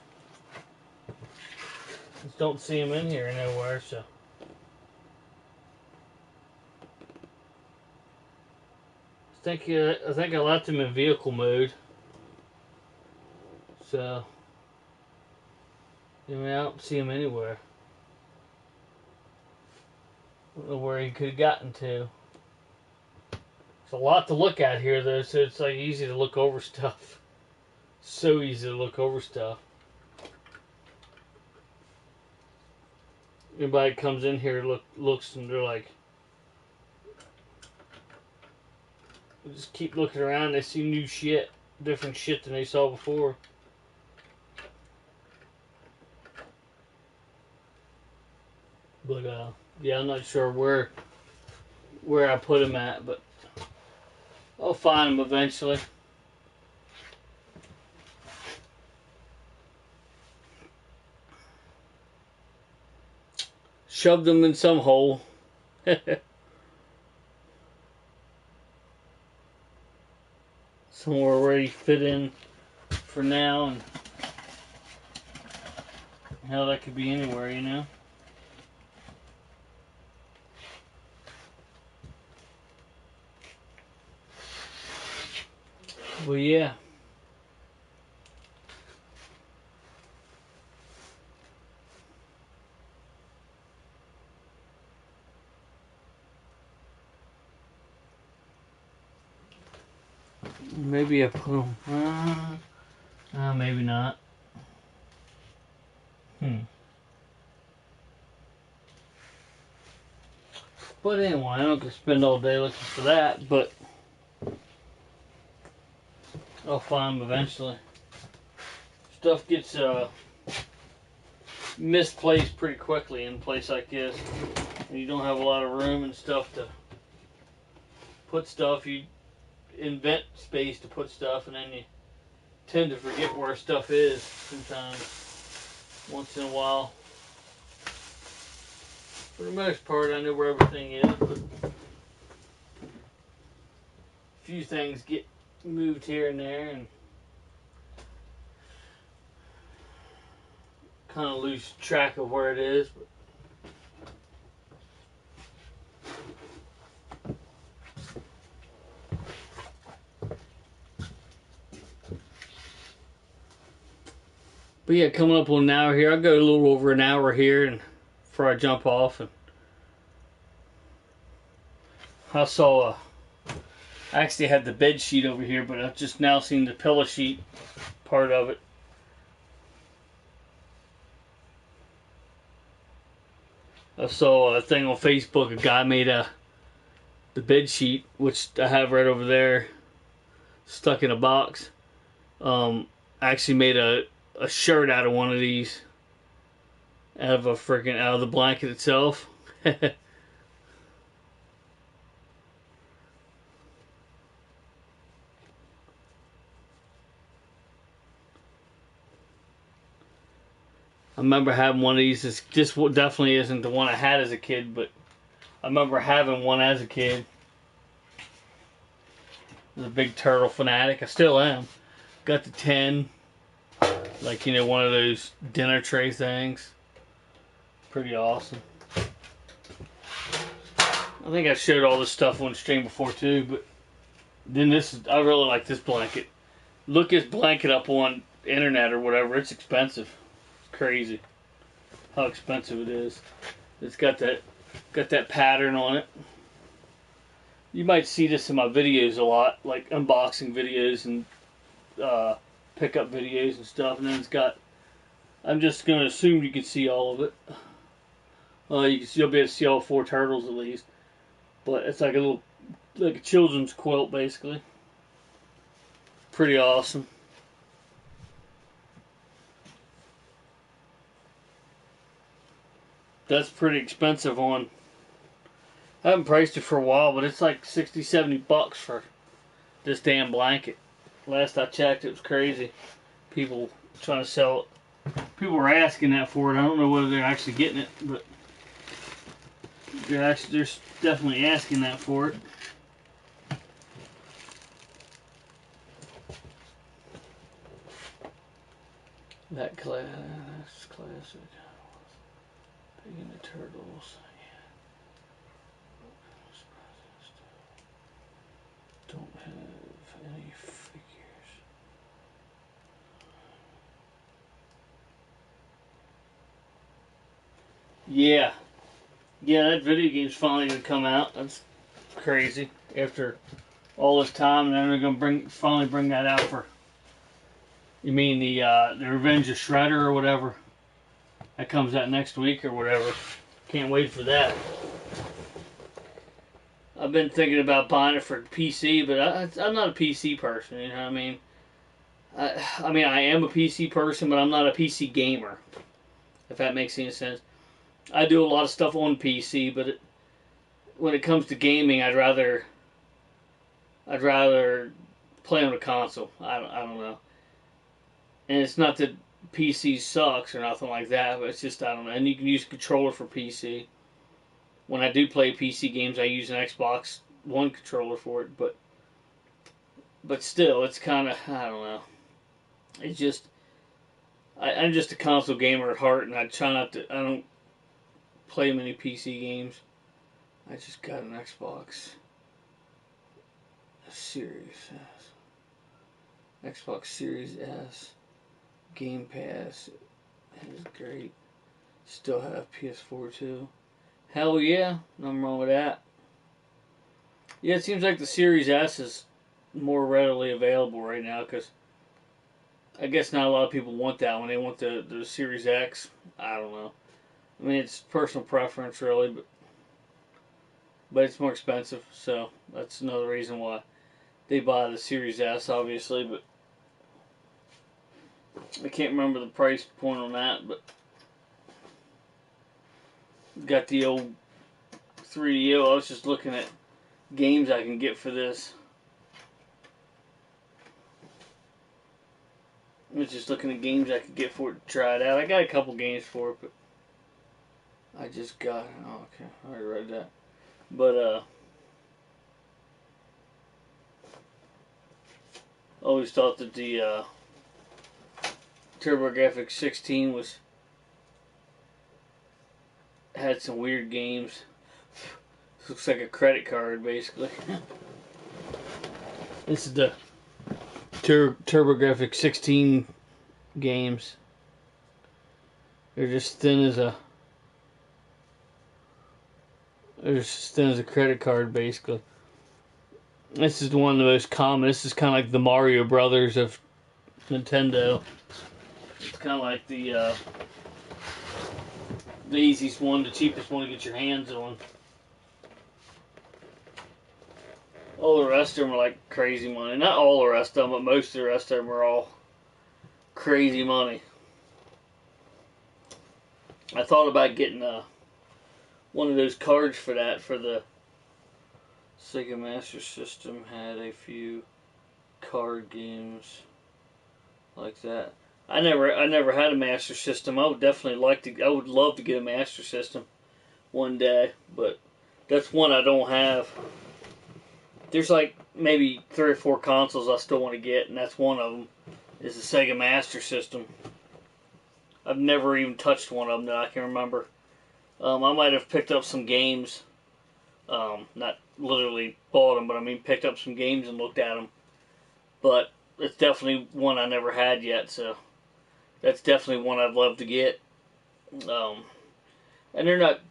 just don't see them in here nowhere. So I think I left them in vehicle mode. So I mean, I don't see them anywhere. I don't know where he could have gotten to. It's a lot to look at here, though, so it's like easy to look over stuff. So easy to look over stuff. Anybody comes in here, looks, and they're like, they just keep looking around. They see new shit, different shit than they saw before. But yeah, I'm not sure where I put them at, but I'll find them eventually. Shoved them in some hole. Somewhere where he fit in for now, and hell, that could be anywhere, you know. Well, yeah. Maybe I put them. Maybe not. But anyway, I don't get to spend all day looking for that, but I'll find them eventually. Stuff gets misplaced pretty quickly in a place like this. And you don't have a lot of room and stuff to put stuff. You invent space to put stuff, and then you tend to forget where stuff is sometimes, once in a while. For the most part, I know where everything is, but a few things get moved here and there, and kind of lose track of where it is. But yeah, coming up on an hour here. I'll go a little over an hour here, and before I jump off. And I saw I actually had the bed sheet over here, but I've just now seen the pillow sheet part of it. I saw a thing on Facebook. A guy made the bed sheet, which I have right over there, stuck in a box. Actually made a shirt out of one of these, out of the blanket itself. I remember having one of these. This definitely isn't the one I had as a kid, but I remember having one as a kid. I was a big turtle fanatic. I still am. Got the 10, like, you know, one of those dinner tray things. Pretty awesome. I think I showed all this stuff on stream before too, but then I really like this blanket. Look this blanket up on the internet or whatever. It's expensive. Crazy how expensive it is. It's got that pattern on it. You might see this in my videos a lot, like unboxing videos and pickup videos and stuff. And then it's got, I'm just gonna assume you can see all of it. You'll be able to see all 4 turtles at least. But it's like a children's quilt basically. Pretty awesome. That's pretty expensive on. I haven't priced it for a while, but it's like 60, 70 bucks for this damn blanket. Last I checked, it was crazy. People trying to sell it. People were asking that for it. I don't know whether they're actually getting it, but they're definitely asking that for it. That class, that's classic. Pig and the Turtles. Don't have any figures. Yeah. Yeah, that video game's finally gonna come out. That's crazy. After all this time, and then they're gonna finally bring that out for. You mean the Revenge of Shredder or whatever? That comes out next week or whatever. Can't wait for that. I've been thinking about buying it for PC, but I'm not a PC person. You know what I mean? I mean, I am a PC person, but I'm not a PC gamer. If that makes any sense. I do a lot of stuff on PC, but when it comes to gaming, I'd rather play on a console. I don't know. And it's not that PC sucks or nothing like that, but it's just, I don't know. And you can use a controller for PC. When I do play PC games, I use an Xbox One controller for it, but still, it's kind of, I don't know. It's just, I'm just a console gamer at heart, and I don't play many PC games. I just got an Xbox Series S. Xbox Series S. Game Pass is great. Still have PS4 too. Hell yeah, nothing wrong with that. Yeah, it seems like the Series S is more readily available right now because I guess not a lot of people want that one. They want the Series X. I don't know. I mean, it's personal preference really, but it's more expensive, so that's another reason why they buy the Series S, obviously, but I can't remember the price point on that, but got the old 3DO. I was just looking at games I can get for this. I was just looking at games I could get for it to try it out. I got a couple games for it, but I just got, oh, okay, I already read that. But, always thought that the, TurboGrafx 16 had some weird games. Looks like a credit card, basically. This is the TurboGrafx 16 games. They're just thin as a credit card, basically. This is one of the most common. This is kind of like the Mario Brothers of Nintendo. It's kind of like the easiest one, the cheapest one to get your hands on. All the rest of them are like crazy money. Not all the rest of them, but most of the rest of them are all crazy money. I thought about getting one of those cards for that, for the Sega Master System. Had a few card games like that. I never had a Master System. I would love to get a Master System one day, but that's one I don't have. There's like maybe 3 or 4 consoles I still want to get, and that's one of them, is the Sega Master System. I've never even touched one of them that I can remember. I might have picked up some games, not literally bought them, but I mean picked up some games and looked at them. But it's definitely one I never had yet, so that's definitely one I'd love to get. And they're not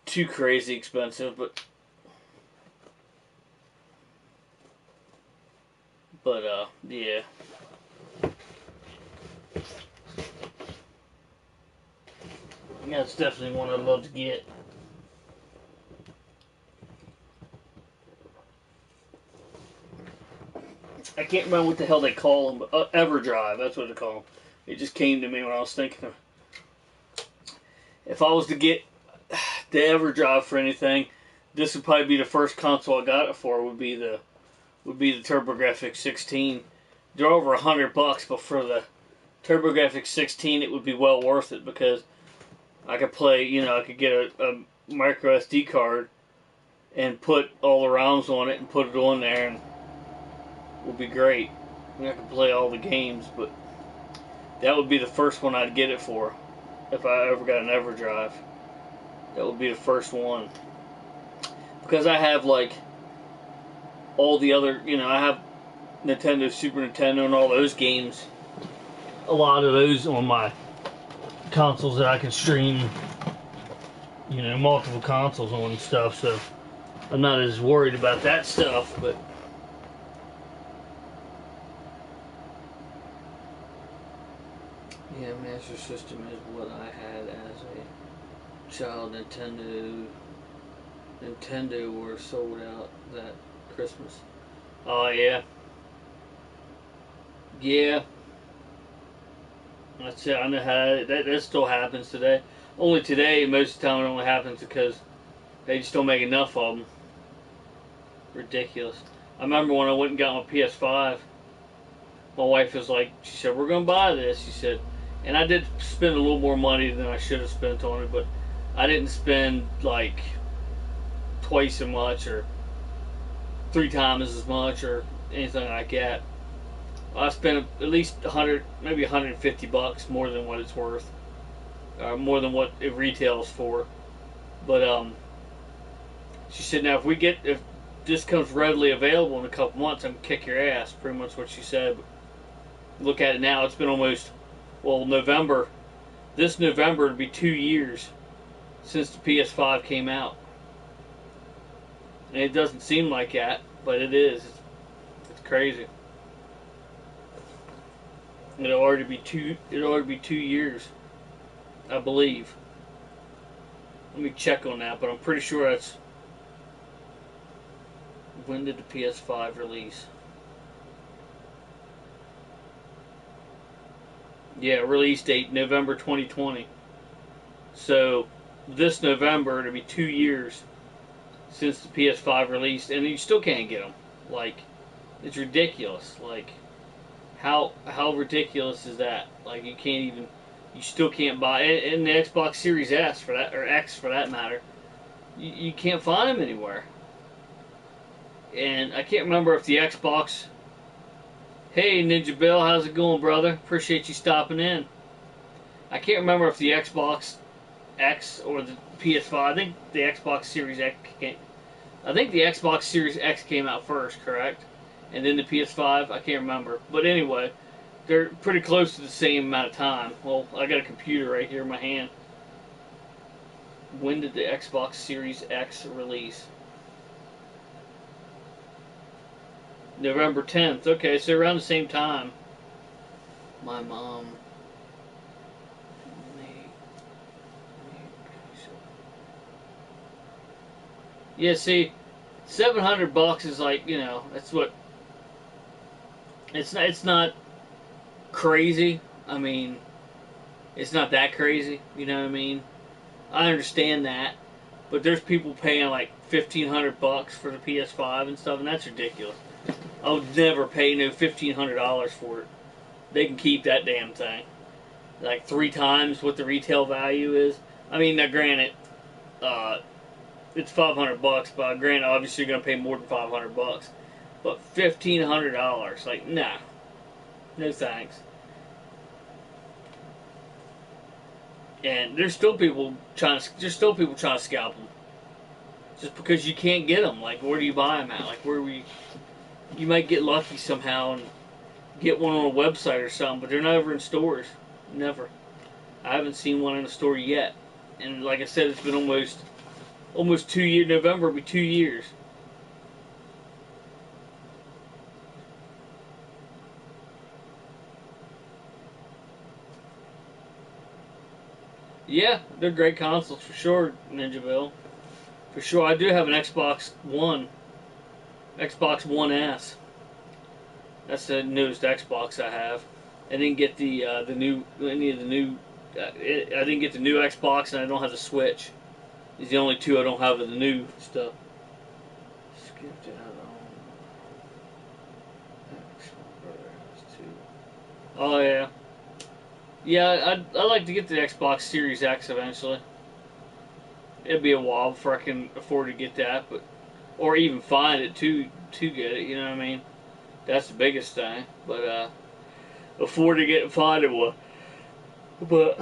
too crazy expensive, but yeah. Yeah, it's definitely one I'd love to get. I can't remember what the hell they call them, but EverDrive, that's what they call them. It just came to me when I was thinking of, if I was to get the EverDrive for anything, this would probably be the first console I got it for. Would be the TurboGrafx 16. They're over $100, but for the TurboGrafx 16, it would be well worth it because I could play. I could get a micro SD card and put all the ROMs on it and put it on there, and it would be great. I could play all the games, but That would be the first one I'd get it for. If I ever got an EverDrive, that would be the first one. Because I have like all the other, I have Nintendo, Super Nintendo, and all those games. A lot of those on my consoles that I can stream, multiple consoles on and stuff, so I'm not as worried about that stuff, but yeah, Master System is what I had as a child. Nintendo were sold out that Christmas. Oh yeah. Yeah. That's it. I know how that still happens today. Only today, most of the time, it only happens because they just don't make enough of them. Ridiculous. I remember when I went and got my PS5. My wife was like, she said, "We're gonna buy this." She said, and I did spend a little more money than I should have spent on it, but I didn't spend like twice as much or 3 times as much or anything like that. I spent at least 100, maybe 150 bucks more than what it's worth, more than what it retails for. But she said, "Now if this comes readily available in a couple months, I'm gonna kick your ass." Pretty much what she said. But look at it now; it's been almost, November. This November it'll be 2 years since the PS5 came out, and it doesn't seem like that, but it is. It's crazy. It'll already be 2 years, I believe. Let me check on that, but I'm pretty sure that's. When did the PS5 release? Yeah, release date November 2020. So this November it'll be 2 years since the PS5 released, and you still can't get them. Like, it's ridiculous. Like, how ridiculous is that? Like, you still can't buy it. And the Xbox Series S for that, or X for that matter, you can't find them anywhere. And I can't remember if the Xbox. Hey, Ninja Bill, how's it going, brother? Appreciate you stopping in. I can't remember if the Xbox X or the PS5. I think the Xbox Series X came. I think the Xbox Series X came out first, correct? And then the PS5. I can't remember, but anyway, they're pretty close to the same amount of time. Well, I got a computer right here in my hand. When did the Xbox Series X release? November 10th. Okay, so around the same time. My mom. Yeah, see, $700 is like, that's what. It's not crazy. I mean, it's not that crazy. You know what I mean? I understand that, but there's people paying like $1,500 for the PS5 and stuff, and that's ridiculous. I would never pay no $1,500 for it. They can keep that damn thing. Like 3 times what the retail value is. I mean, now granted, it's $500, but granted, obviously you're gonna pay more than $500. But $1,500, like, nah, no thanks. And there's still people trying to scalp them, just because you can't get them. Like, where do you buy them at? Like, you might get lucky somehow and get one on a website or something, but they're never in stores. Never. I haven't seen one in a store yet. And like I said, it's been almost 2 years. November will be 2 years. Yeah, they're great consoles for sure, Ninjaville. For sure, I do have an Xbox One S. That's the newest Xbox I have. I didn't get I didn't get the new Xbox, and I don't have the Switch. These are the only 2 I don't have of the new stuff. Skipped out on. Oh yeah. Yeah, I'd like to get the Xbox Series X eventually. It'd be a while before I can afford to get that, or even find it to get it. You know what I mean? That's the biggest thing. But find it. But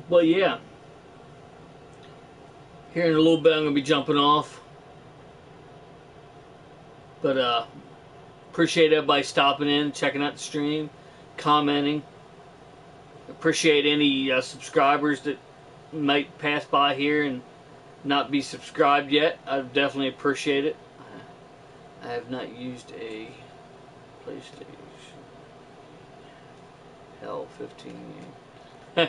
but yeah, here in a little bit I'm gonna be jumping off. But appreciate everybody stopping in, checking out the stream, commenting. Appreciate any subscribers that might pass by here and not be subscribed yet. I definitely appreciate it. I have not used a PlayStation Hell 15 game.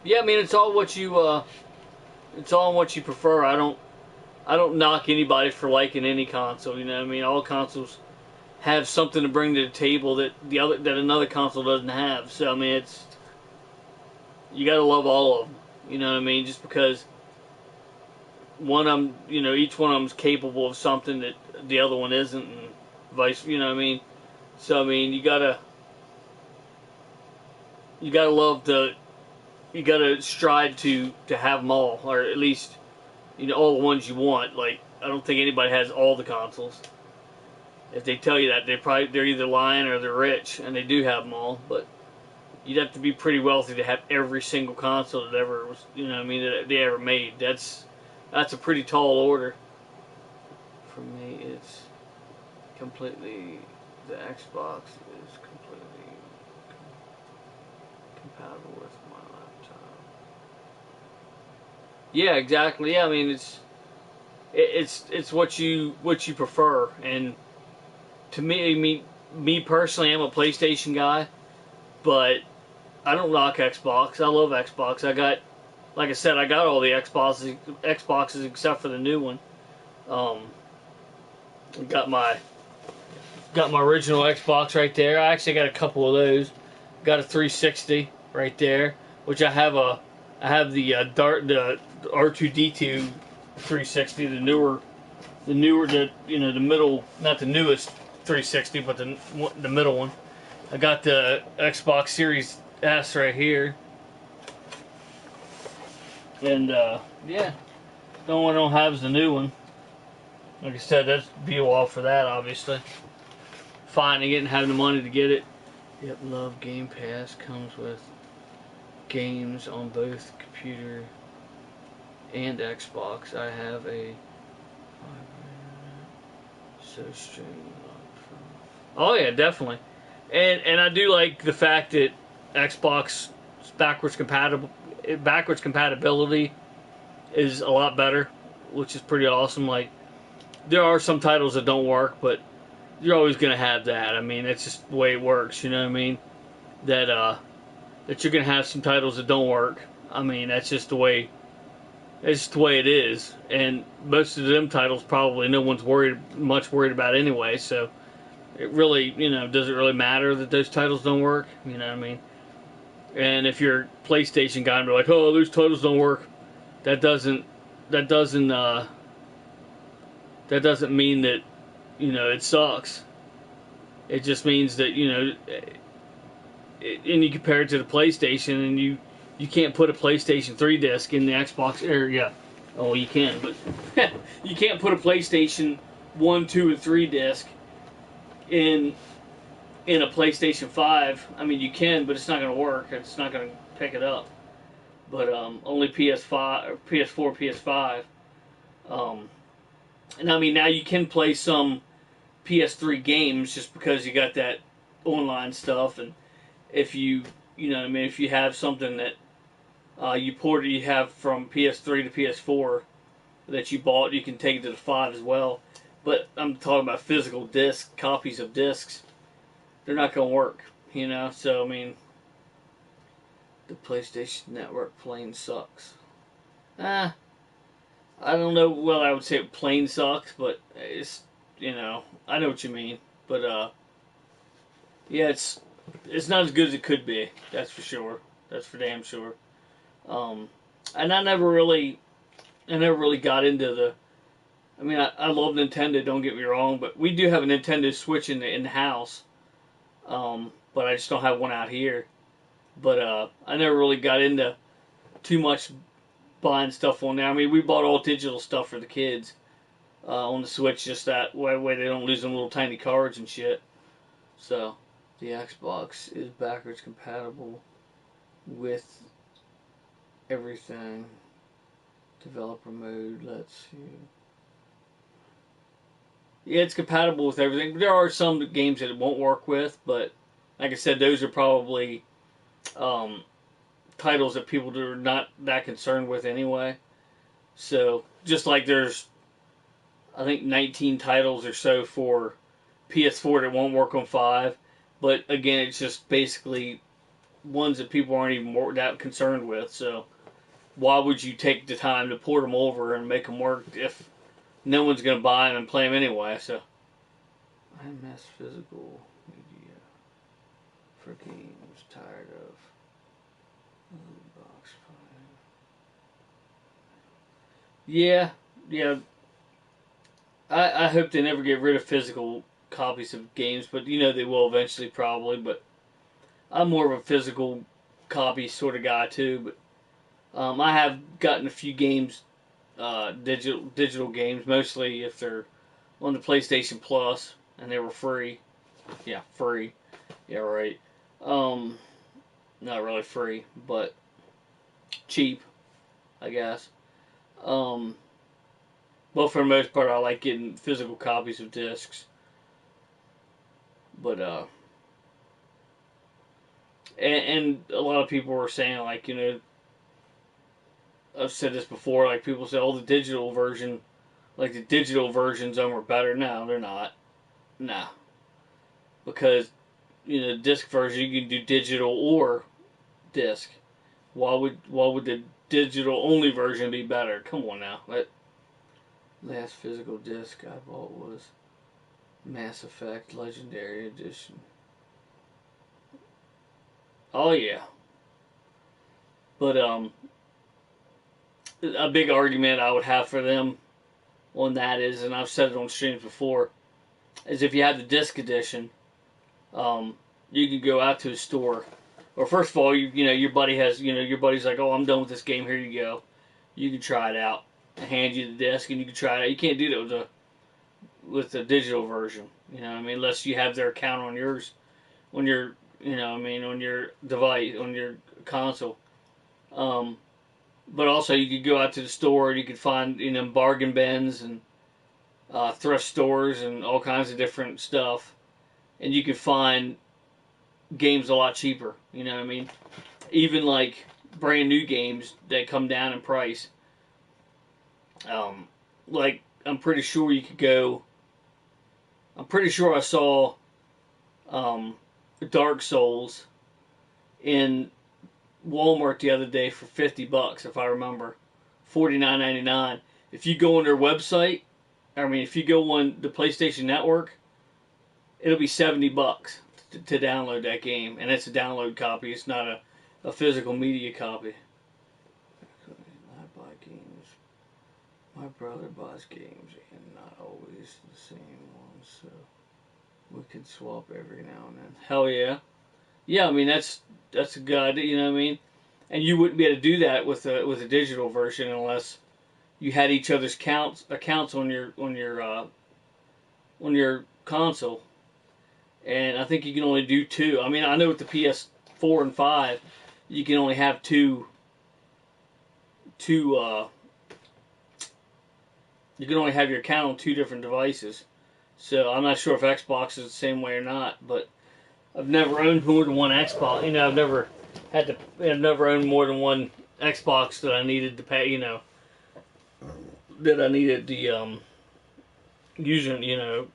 Yeah, I mean it's all what you prefer. I don't knock anybody for liking any console. You know what I mean? All consoles have something to bring to the table that another console doesn't have. So I mean, you gotta love all of them. You know what I mean? Just because each one of them's capable of something that the other one isn't, and vice. You know what I mean? So I mean, you gotta strive to have them all, or at least all the ones you want. Like, I don't think anybody has all the consoles. If they tell you that, they're either lying or they're rich, and they do have them all. But you'd have to be pretty wealthy to have every single console that ever was, that they ever made. That's a pretty tall order. For me, it's completely, the Xbox is completely compatible with my laptop. Yeah, exactly. Yeah, I mean it's what you prefer. And to me personally, I'm a PlayStation guy, but I don't knock Xbox. I love Xbox. Like I said, I got all the Xboxes except for the new one. Got my original Xbox right there. I actually got a couple of those. Got a 360 right there, which I have the R2D2 360, the middle, not the newest 360, but the middle one. I got the Xbox Series S right here, and yeah, the only one I don't have is the new one. Like I said, that's be a while for that, obviously. Finding it and having the money to get it. Yep, love Game Pass. Comes with games on both computer and Xbox. I have a stream. Oh yeah, definitely. And I do like the fact that Xbox backwards compatibility is a lot better, which is pretty awesome. Like, there are some titles that don't work, but you're always gonna have that. I mean, it's just the way it works. You know what I mean? That you're gonna have some titles that don't work. I mean, that's just the way. It's just the way it is. And most of them titles probably no one's much worried about anyway. So it really, doesn't really matter that those titles don't work. You know what I mean? And if you're a PlayStation guy and be like, oh, those titles don't work, that doesn't mean that it sucks. It just means that and you compare it to the PlayStation, and you can't put a PlayStation 3 disc in the Xbox. Yeah, oh, you can, but you can't put a PlayStation 1, 2, and 3 disc in a PlayStation 5. I mean, you can, but it's not going to work. It's not going to pick it up. But only PS5, or PS4, PS5. And I mean, now you can play some PS3 games just because you got that online stuff. And if you have something that you have from PS3 to PS4 that you bought, you can take it to the 5 as well. But I'm talking about physical copies of discs. They're not going to work, So, I mean, the PlayStation Network plain sucks. I don't know. Well, I would say it plain sucks, but it's, I know what you mean. But, yeah, it's not as good as it could be. That's for sure. That's for damn sure. And I never really got into the. I mean, I love Nintendo. Don't get me wrong, but we do have a Nintendo Switch in the house. But I just don't have one out here. But I never really got into too much buying stuff on there. I mean, we bought all digital stuff for the kids on the Switch, just that way they don't lose them little tiny cards and shit. So, the Xbox is backwards compatible with everything. Developer mode, let's see. Yeah, it's compatible with everything. There are some games that it won't work with, but like I said, those are probably titles that people are not that concerned with anyway. So, just like there's, I think, 19 titles or so for PS4 that won't work on 5. But again, it's just basically ones that people aren't even more that concerned with. So, why would you take the time to port them over and make them work if no one's going to buy them and play them anyway? So, IMS physical media for games. Tired of box 5. Yeah. I hope they never get rid of physical copies of games, but you know they will eventually probably. But I'm more of a physical copy sort of guy too. But I have gotten a few games, digital games, mostly if they're on the PlayStation Plus and they were free. Yeah, free. Yeah, right. Not really free, but cheap, I guess. But for the most part, I like getting physical copies of discs. But and a lot of people were saying, like, you know, I've said this before, like people say, oh, the digital version, like the digital versions of them are better. No, they're not. Nah, because you know, the disc version you can do digital or disc. Why would the digital only version be better? Come on now. That last physical disc I bought was Mass Effect Legendary Edition. Oh yeah. But a big argument I would have for them on that is, and I've said it on streams before, is if you have the disc edition, you can go out to a store, or first of all, you know your buddy has, you know, your buddy's like, oh, I'm done with this game, here you go, you can try it out, and hand you the disc, and you can try it out. You can't do that with the digital version, you know what I mean, unless you have their account on yours, on your, you know what I mean, on your device, on your console. But also you could go out to the store and you could find, you know, bargain bins and thrift stores and all kinds of different stuff, and you could find games a lot cheaper. You know what I mean? Even like brand new games that come down in price. Like I'm pretty sure you could go. I'm pretty sure I saw Dark Souls in Walmart the other day for $50, if I remember, $49.99. If you go on their website, I mean, if you go on the PlayStation Network, it'll be $70 to download that game, and it's a download copy. It's not a physical media copy. I buy games. My brother buys games, and not always the same ones, so we can swap every now and then. Hell yeah. Yeah, I mean that's a good idea, you know what I mean? And you wouldn't be able to do that with a digital version unless you had each other's accounts on your console. And I think you can only do 2. I mean, I know with the PS4 and 5, you can only have two. You can only have your account on 2 different devices. So I'm not sure if Xbox is the same way or not, but I've never owned more than one Xbox. You know, I've never owned more than one Xbox that I needed to pay. You know, that I needed the using. You know,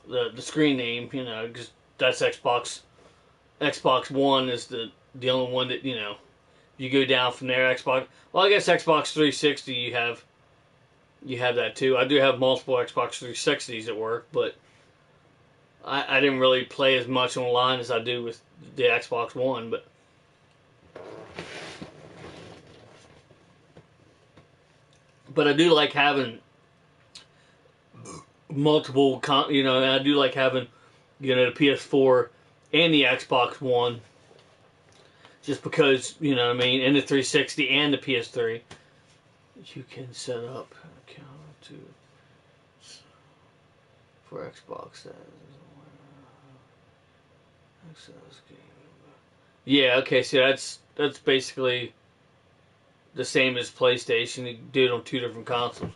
the screen name. You know, because that's Xbox. Xbox One is the only one that, you know. You go down from there. Xbox. Well, I guess Xbox 360 you have that too. I do have multiple Xbox 360s at work, but I didn't really play as much online as I do with the Xbox One, but I do like having multiple, you know, and I do like having, you know, the PS4 and the Xbox One, just because, you know what I mean, in the 360 and the PS3, you can set up an account to for Xbox. Yeah, okay, so that's basically the same as PlayStation. You do it on 2 different consoles.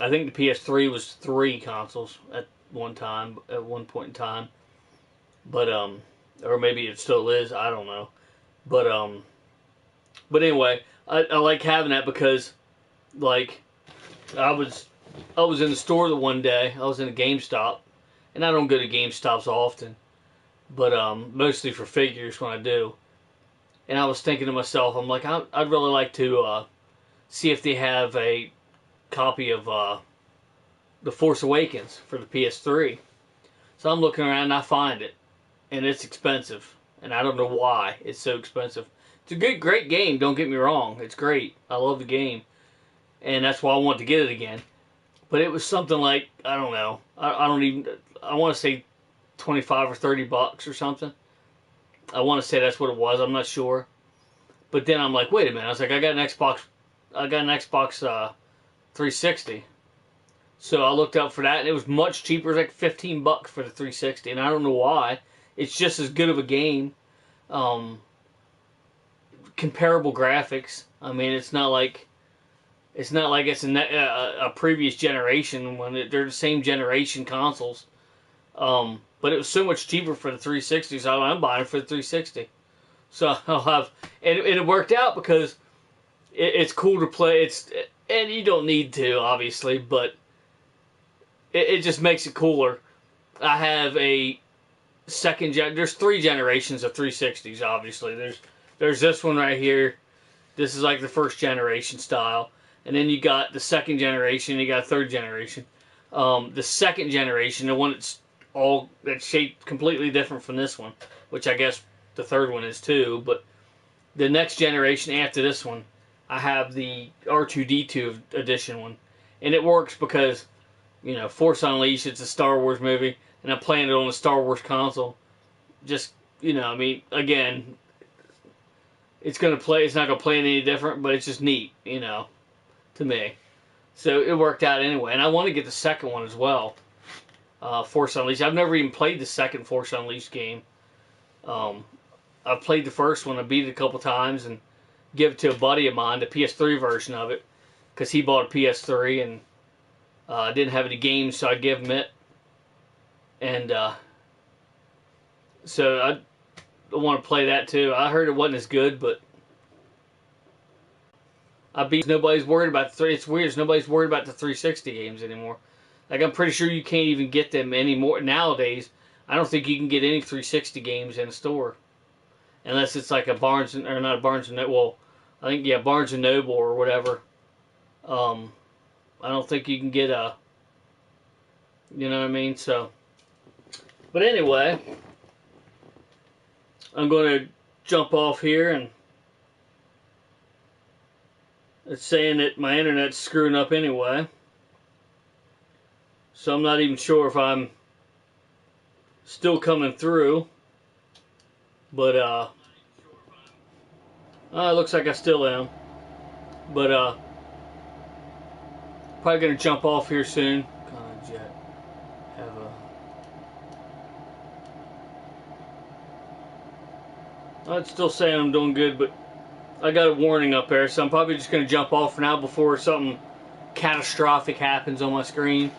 I think the PS3 was 3 consoles at one point in time. But or maybe it still is, I don't know. But anyway, I like having that because, like, I was in the store the one day. I was in a GameStop, and I don't go to GameStops often, but mostly for figures when I do. And I was thinking to myself, I'm like, I'd really like to see if they have a copy of The Force Awakens for the PS3. So I'm looking around and I find it, and it's expensive, and I don't know why it's so expensive. It's a great game, don't get me wrong. It's great. I love the game. And that's why I want to get it again. But it was something like, I don't know. I want to say 25 or 30 bucks or something. I want to say that's what it was. I'm not sure. But then I'm like, wait a minute. I was like, I got an Xbox 360. So I looked up for that, and it was much cheaper. It was like 15 bucks for the 360, and I don't know why. It's just as good of a game. Comparable graphics. I mean, it's not like it's a previous generation when they're the same generation consoles. But it was so much cheaper for the 360, so I'm buying it for the 360. So I'll have, and it worked out because it's cool to play. And you don't need to, obviously, but it just makes it cooler. I have a there's 3 generations of 360s, obviously. There's this one right here. This is like the first generation style. And then you got the second generation, you got a third generation. The second generation, the one that's shaped completely different from this one, which I guess the third one is too, but the next generation after this one, I have the R2-D2 edition one. And it works because, Force Unleashed, it's a Star Wars movie, and I'm playing it on a Star Wars console. Just, again, it's not going to play any different, but it's just neat, to me. So it worked out anyway. And I want to get the second one as well. Force Unleashed. I've never even played the second Force Unleashed game. I've played the first one. I beat it a couple times and give it to a buddy of mine, the PS3 version of it, because he bought a PS3 and didn't have any games, so I gave him it. And so I want to play that too. I heard it wasn't as good, but nobody's worried about the 3. It's weird. Nobody's worried about the 360 games anymore. Like, I'm pretty sure you can't even get them anymore nowadays. I don't think you can get any 360 games in a store, unless it's like a Barnes and Noble. Well, I think Barnes and Noble or whatever. I don't think you can get you know what I mean? So, but anyway, I'm going to jump off here, and it's saying that my internet's screwing up anyway. So I'm not even sure if I'm still coming through. But it looks like I still am. But probably gonna jump off here soon. Jet have it's still saying I'm doing good, but I got a warning up there, so I'm probably just gonna jump off for now before something catastrophic happens on my screen.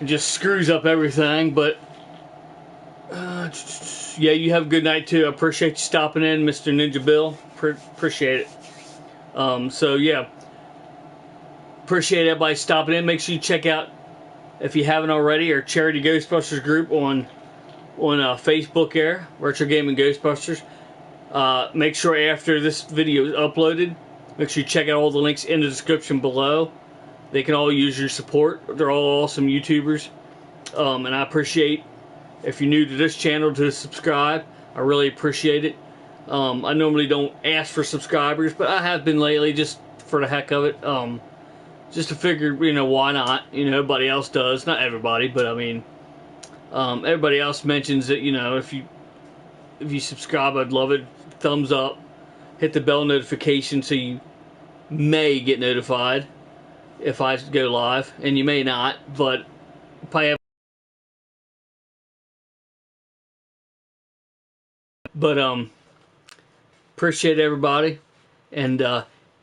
It just screws up everything, but yeah, you have a good night too. I appreciate you stopping in, Mr. Ninja Bill. Appreciate it. So yeah, appreciate everybody stopping in. Make sure you check out, if you haven't already, our Charity Ghostbusters group on Facebook there, Retro Gaming Ghostbusters. Make sure after this video is uploaded, make sure you check out all the links in the description below. They can all use your support. They're all awesome YouTubers. And I appreciate, if you're new to this channel, to subscribe. I really appreciate it. I normally don't ask for subscribers, but I have been lately, just for the heck of it. Just to figure, why not? Everybody else does. Not everybody, but I mean, everybody else mentions that, if you if you subscribe, I'd love it. Thumbs up. Hit the bell notification so you may get notified if I go live, and you may not, but probably have. But appreciate everybody, and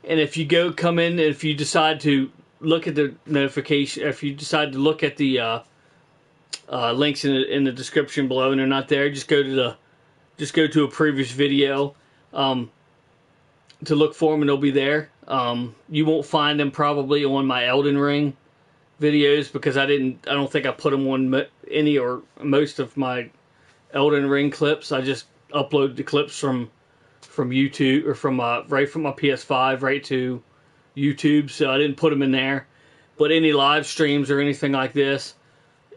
if you come in, if you decide to look at the notification, if you decide to look at the links in the description below and they're not there, just go to a previous video to look for them, and they'll be there. You won't find them probably on my Elden Ring videos because I don't think I put them on any or most of my Elden Ring clips. I just upload the clips from YouTube or from right from my PS5 right to YouTube, so I didn't put them in there. But any live streams or anything like this,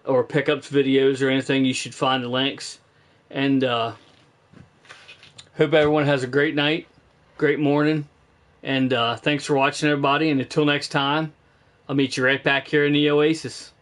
or pickups videos or anything, you should find the links. And hope everyone has a great night, great morning, and thanks for watching, everybody. And until next time, I'll meet you right back here in the Oasis.